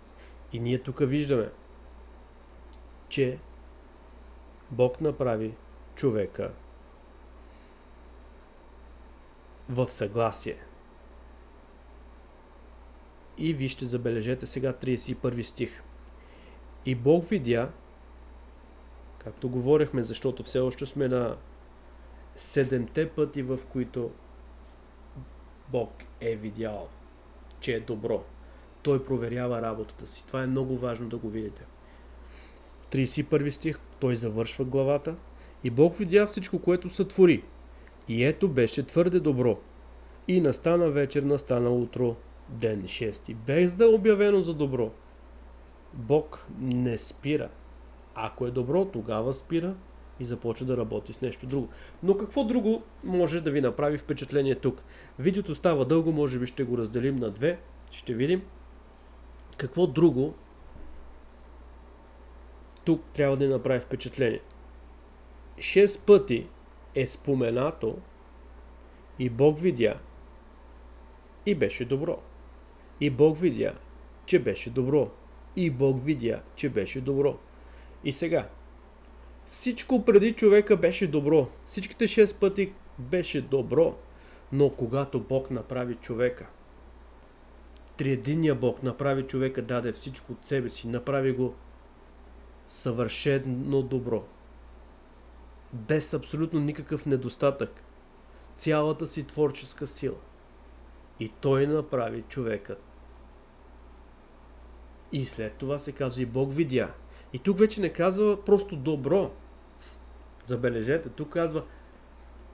И ние тук виждаме, че Бог направи човека в съгласие. И вижте, забележете сега 31 стих. И Бог видя, както говорихме, защото все още сме на 7 пъти, в които Бог е видял, че е добро. Той проверява работата си. Това е много важно да го видите. 31 стих, той завършва главата. И Бог видя всичко, което сътвори. И ето беше твърде добро. И настана вечер, настана утро, ден 6. Без да е обявено за добро. Бог не спира. Ако е добро, тогава спира и започва да работи с нещо друго. Но какво друго може да ви направи впечатление тук? Видеото става дълго, може би ще го разделим на 2. Ще видим какво друго тук трябва да ни направи впечатление. 6 пъти е споменато и Бог видя и беше добро. И Бог видя, че беше добро. И Бог видя, че беше добро. И сега, всичко преди човека беше добро. Всичките 6 пъти беше добро. Но когато Бог направи човека, триединният Бог направи човека, даде всичко от себе си, направи го съвършено добро. Без абсолютно никакъв недостатък. Цялата си творческа сила. И той направи човека. И след това се казва и Бог видя. И тук вече не казва просто добро. Забележете, тук казва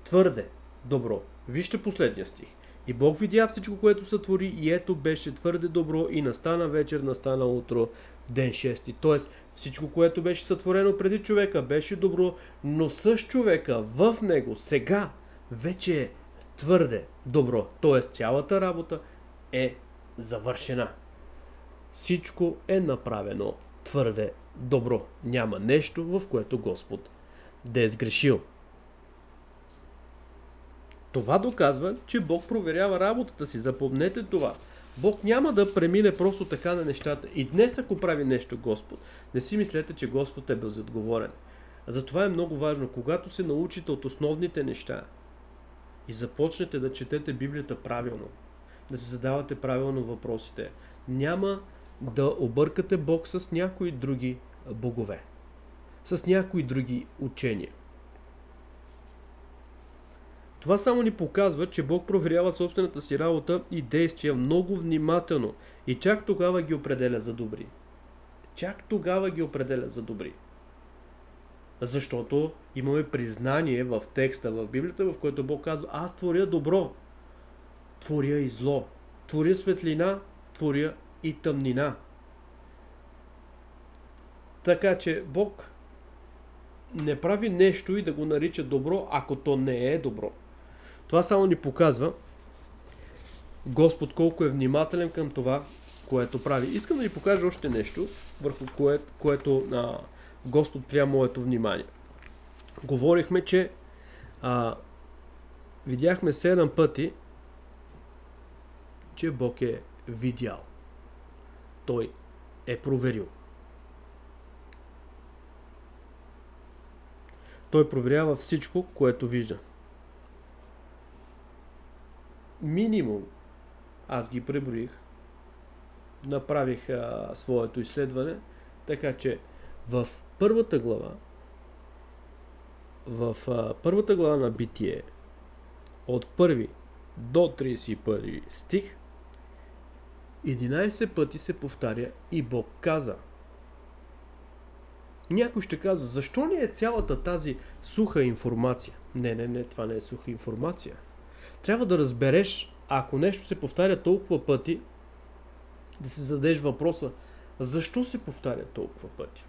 твърде добро. Вижте последния стих. И Бог видя всичко, което сътвори, и ето беше твърде добро, и настана вечер, настана утро, ден 6. Тоест всичко, което беше сътворено преди човека, беше добро, но с човека в него сега вече е твърде добро. Тоест цялата работа е завършена. Всичко е направено твърде добро. Няма нещо, в което Господ да е сгрешил. Това доказва, че Бог проверява работата си. Запомнете това. Бог няма да премине просто така на нещата. И днес, ако прави нещо Господ, не си мислете, че Господ е безотговорен. Затова е много важно, когато се научите от основните неща, и започнете да четете Библията правилно, да се задавате правилно въпросите, няма да объркате Бог с някои други богове, с някои други учения. Това само ни показва, че Бог проверява собствената си работа и действия много внимателно и чак тогава ги определя за добри. Чак тогава ги определя за добри. Защото имаме признание в текста в Библията, в който Бог казва: аз творя добро, творя и зло, творя светлина, творя и тъмнина. Така че Бог не прави нещо и да го нарича добро, ако то не е добро. Това само ни показва Господ колко е внимателен към това, което прави. Искам да ви покажа още нещо, върху което Господ прия моето внимание. Говорихме, че видяхме 7 пъти, че Бог е видял. Той е проверил. Той проверява всичко, което вижда. Минимум, аз ги преброих, направих своето изследване, така че в първата глава на Битие, от 1 до 31 стих, 11 пъти се повтаря и Бог каза. Някой ще казва: защо не е цялата тази суха информация? Не, това не е суха информация. Трябва да разбереш, ако нещо се повтаря толкова пъти, да се зададеш въпроса: защо се повтаря толкова пъти?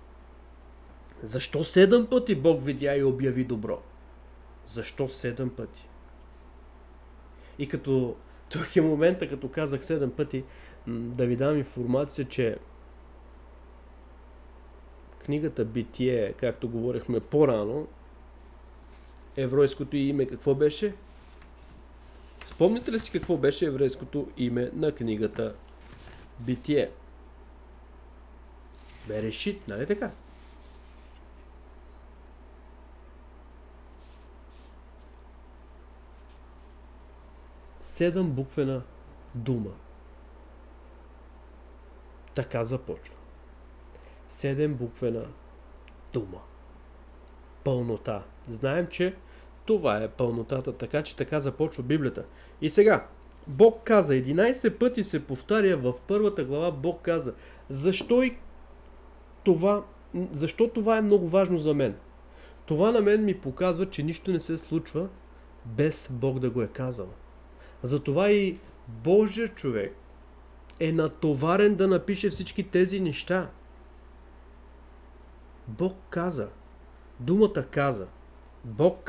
Защо 7 пъти Бог видя и обяви добро? Защо 7 пъти? И като тук е момента, като казах 7 пъти, да ви дам информация, че книгата Битие, както говорихме по-рано, еврейското име какво беше? Спомните ли си какво беше еврейското име на книгата Битие? Берешит, нали така? Седем буквена дума. Така започва. 7 буквена дума. Пълнота. Знаем, че това е пълнотата, така че така започва Библията. И сега, Бог каза, 11 пъти се повтаря в първата глава, Бог каза: защо това е много важно за мен? Това на мен ми показва, че нищо не се случва без Бог да го е казал. Затова и Божия човек е натоварен да напише всички тези неща. Бог каза. Думата каза. Бог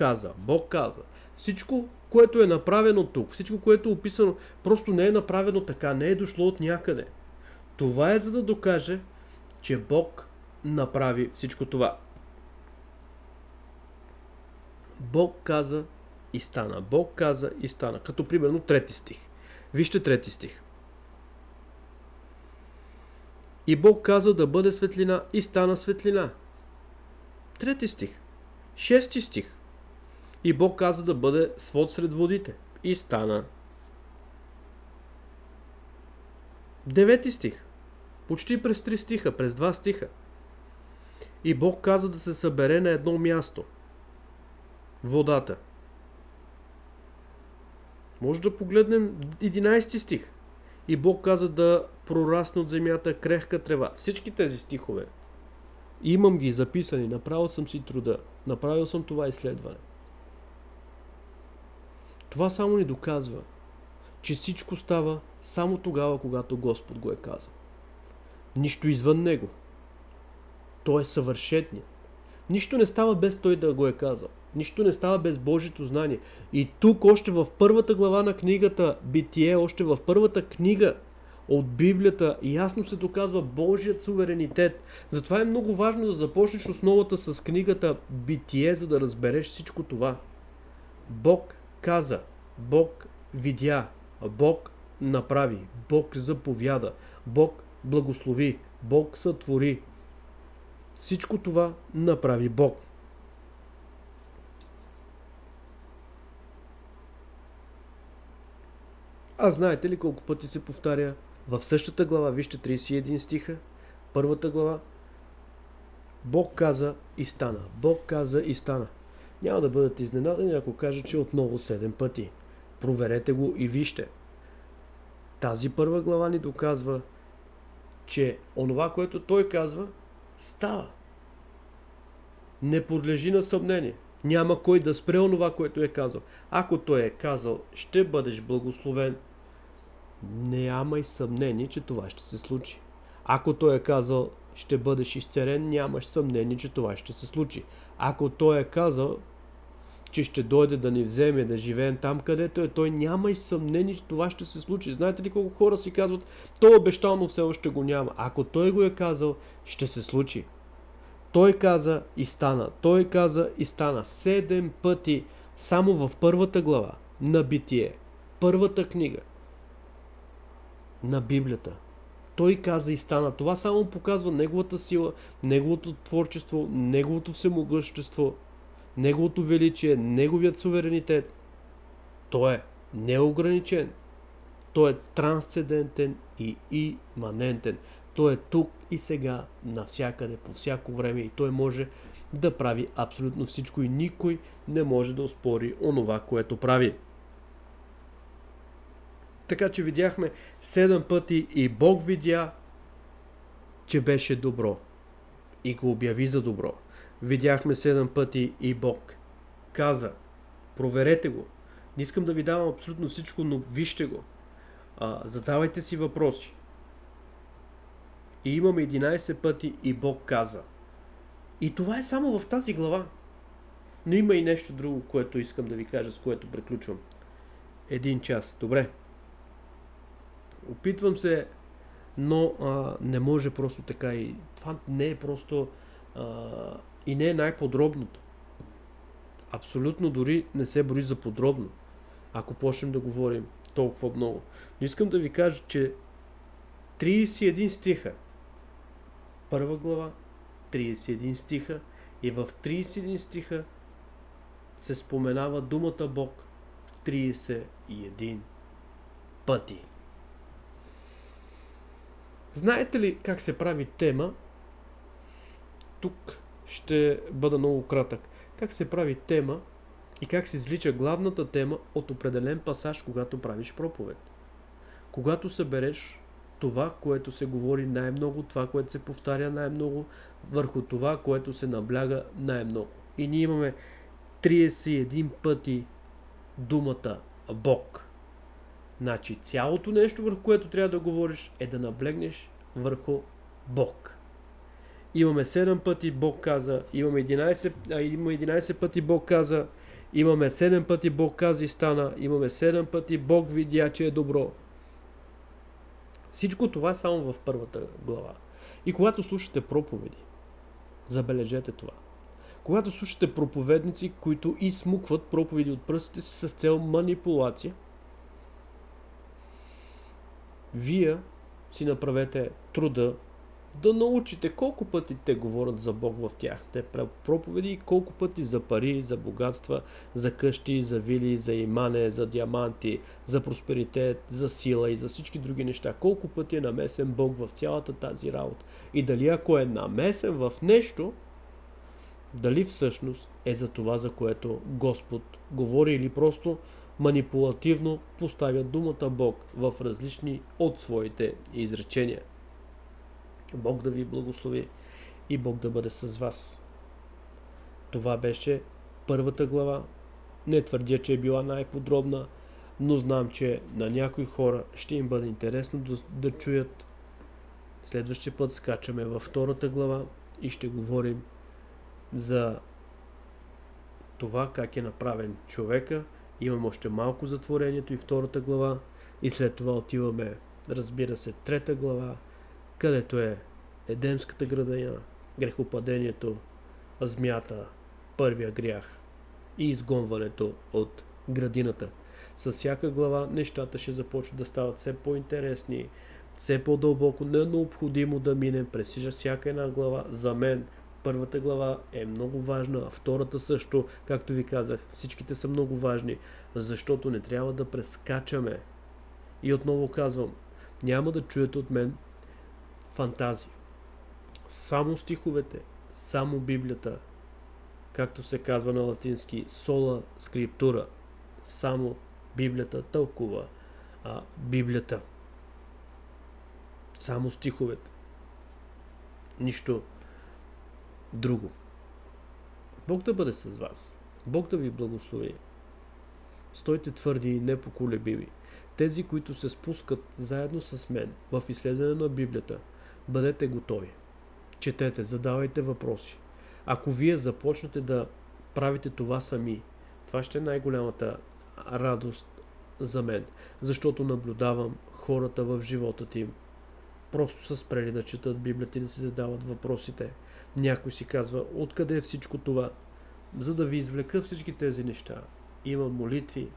каза. Всичко, което е направено тук, всичко, което е описано, просто не е направено така, не е дошло от някъде. Това е за да докаже, че Бог направи всичко това. Бог каза и стана. Бог каза и стана. Като примерно 3 стих. Вижте 3 стих. И Бог каза да бъде светлина и стана светлина. 3 стих. 6 стих. И Бог каза да бъде свод сред водите. И стана. 9 стих. Почти през 3 стиха, през 2 стиха. И Бог каза да се събере на едно място. Водата. Може да погледнем 11 стих. И Бог каза да прорасне от земята крехка трева. Всички тези стихове имам ги записани, направил съм си труда, направил съм това изследване. Това само ни доказва, че всичко става само тогава, когато Господ го е казал. Нищо извън Него. Той е съвършеният. Нищо не става без Той да го е казал. Нищо не става без Божието знание. И тук още в първата глава на книгата Битие, още в първата книга от Библията, ясно се доказва Божият суверенитет. Затова е много важно да започнеш основата с книгата Битие, за да разбереш всичко това. Бог каза, Бог видя, Бог направи, Бог заповяда, Бог благослови, Бог сътвори. Всичко това направи Бог. А знаете ли колко пъти се повтаря в същата глава? Вижте 31 стиха, първата глава. Бог каза и стана. Бог каза и стана. Няма да бъдете изненадани, ако кажа, че отново 7 пъти. Проверете го и вижте. Тази първа глава ни доказва, че онова, което той казва, става. Не подлежи на съмнение. Няма кой да спре онова, което е казал. Ако той е казал, ще бъдеш благословен, нямай съмнение, че това ще се случи. Ако той е казал, ще бъдеш изцелен, нямаш съмнение, че това ще се случи. Ако той е казал, че ще дойде да ни вземе, да живеем там, където е той, нямаш съмнение, че това ще се случи. Знаете ли колко хора си казват, той обещал, но все още го няма. Ако той го е казал, ще се случи. Той каза и стана. Той каза и стана. 7 пъти само в първата глава на Битие. Първата книга на Библията. Той каза и стана. Това само показва неговата сила, неговото творчество, неговото всемогъщество, неговото величие, неговият суверенитет. Той е неограничен. Той е трансцендентен и иманентен. Той е тук и сега, навсякъде, по всяко време и той може да прави абсолютно всичко и никой не може да оспори онова, което прави. Така че видяхме 7 пъти и Бог видя, че беше добро и го обяви за добро. Видяхме 7 пъти и Бог каза, проверете го. Не искам да ви давам абсолютно всичко, но вижте го. Задавайте си въпроси. И имаме 11 пъти и Бог каза. И това е само в тази глава. Но има и нещо друго, което искам да ви кажа, с което приключвам. 1 час. Добре. Опитвам се, но не може просто така. И това не е просто и не е най-подробното. Абсолютно дори не се брои за подробно, ако почнем да говорим толкова много. Но искам да ви кажа, че 31 стиха, първа глава, 31 стиха и в 31 стиха се споменава думата Бог 31 пъти. Знаете ли как се прави тема? Тук ще бъда много кратък. Как се прави тема и как се извлича главната тема от определен пасаж, когато правиш проповед. Когато събереш това, което се говори най-много, това, което се повтаря най-много, върху това, което се набляга най-много. И ние имаме 31 пъти думата Бог. Значи цялото нещо, върху което трябва да говориш, е да наблегнеш върху Бог. Имаме 7 пъти Бог каза, имаме 11 пъти Бог каза, имаме 7 пъти Бог каза и стана, имаме 7 пъти Бог видя, че е добро. Всичко това е само в първата глава. И когато слушате проповеди, забележете това. Когато слушате проповедници, които изсмукват проповеди от пръстите си с цел манипулация, вие си направете труда да научите колко пъти те говорят за Бог в тях. Те проповеди и колко пъти за пари, за богатства, за къщи, за вили, за имане, за диаманти, за просперитет, за сила и за всички други неща. Колко пъти е намесен Бог в цялата тази работа. И дали ако е намесен в нещо, дали всъщност е за това, за което Господ говори или просто манипулативно поставя думата Бог в различни от своите изречения. Бог да ви благослови и Бог да бъде с вас. Това беше първата глава. Не твърдя, че е била най-подробна, но знам, че на някои хора ще им бъде интересно да чуят. Следващия път скачаме във втората глава и ще говорим за това как е направен човека. Имам още малко за творението и втората глава и след това отиваме, разбира се, трета глава, където е Едемската градина, грехопадението, змията, първия грях и изгонването от градината. С всяка глава нещата ще започват да стават все по-интересни, все по-дълбоко. Не е необходимо да минем през всяка една глава. За мен първата глава е много важна, втората също, както ви казах, всичките са много важни, защото не трябва да прескачаме И отново казвам, няма да чуете от мен фантазии. Само стиховете, само Библията, както се казва на латински, сола скриптура, само Библията тълкува Библията. Само стиховете. Нищо друго. Бог да бъде с вас. Бог да ви благослови. Стойте твърди и непоколебими. Тези, които се спускат заедно с мен в изследване на Библията, бъдете готови. Четете, задавайте въпроси. Ако вие започнете да правите това сами, това ще е най-голямата радост за мен, защото наблюдавам хората в живота им. Просто са спрели да четат Библията и да си задават въпросите. Някой си казва, откъде е всичко това? За да ви извлека всички тези неща. Има молитви,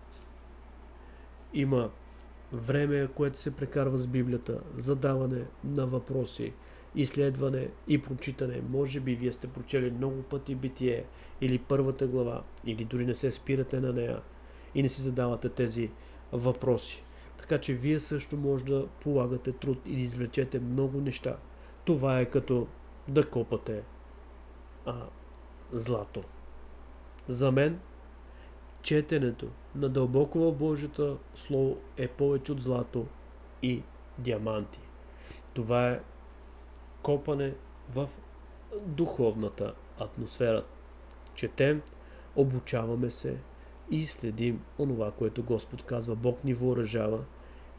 има време, което се прекарва с Библията, задаване на въпроси, изследване и прочитане. Може би вие сте прочели много пъти Битие или първата глава, или дори не се спирате на нея и не си задавате тези въпроси. Така че вие също може да полагате труд и да извлечете много неща. Това е като да копате злато. За мен четенето на дълбоко в Божието Слово е повече от злато и диаманти. Това е копане в духовната атмосфера. Четем, обучаваме се и следим онова, което Господ казва. Бог ни въоръжава,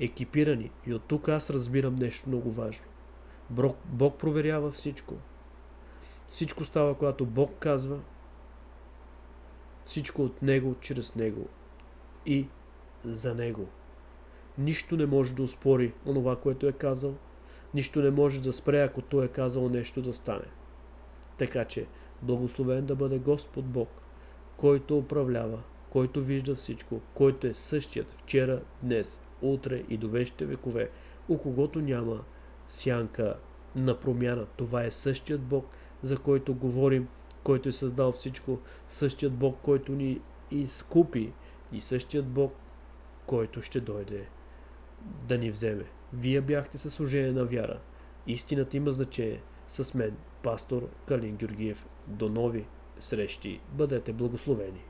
екипирани. И от тук аз разбирам нещо много важно. Бог проверява всичко. Всичко става, когато Бог казва, всичко от Него, чрез Него и за Него. Нищо не може да успори онова, което е казал. Нищо не може да спре, ако Той е казал нещо да стане. Така че, благословен да бъде Господ Бог, който управлява, който вижда всичко, който е същият вчера, днес, утре и до вечните векове, у когото няма сянка на промяна. Това е същият Бог, за който говорим, който е създал всичко, същият Бог, който ни изкупи и същият Бог, който ще дойде да ни вземе. Вие бяхте със служение на вяра. Истината има значение. С мен, пастор Калин Георгиев. До нови срещи. Бъдете благословени.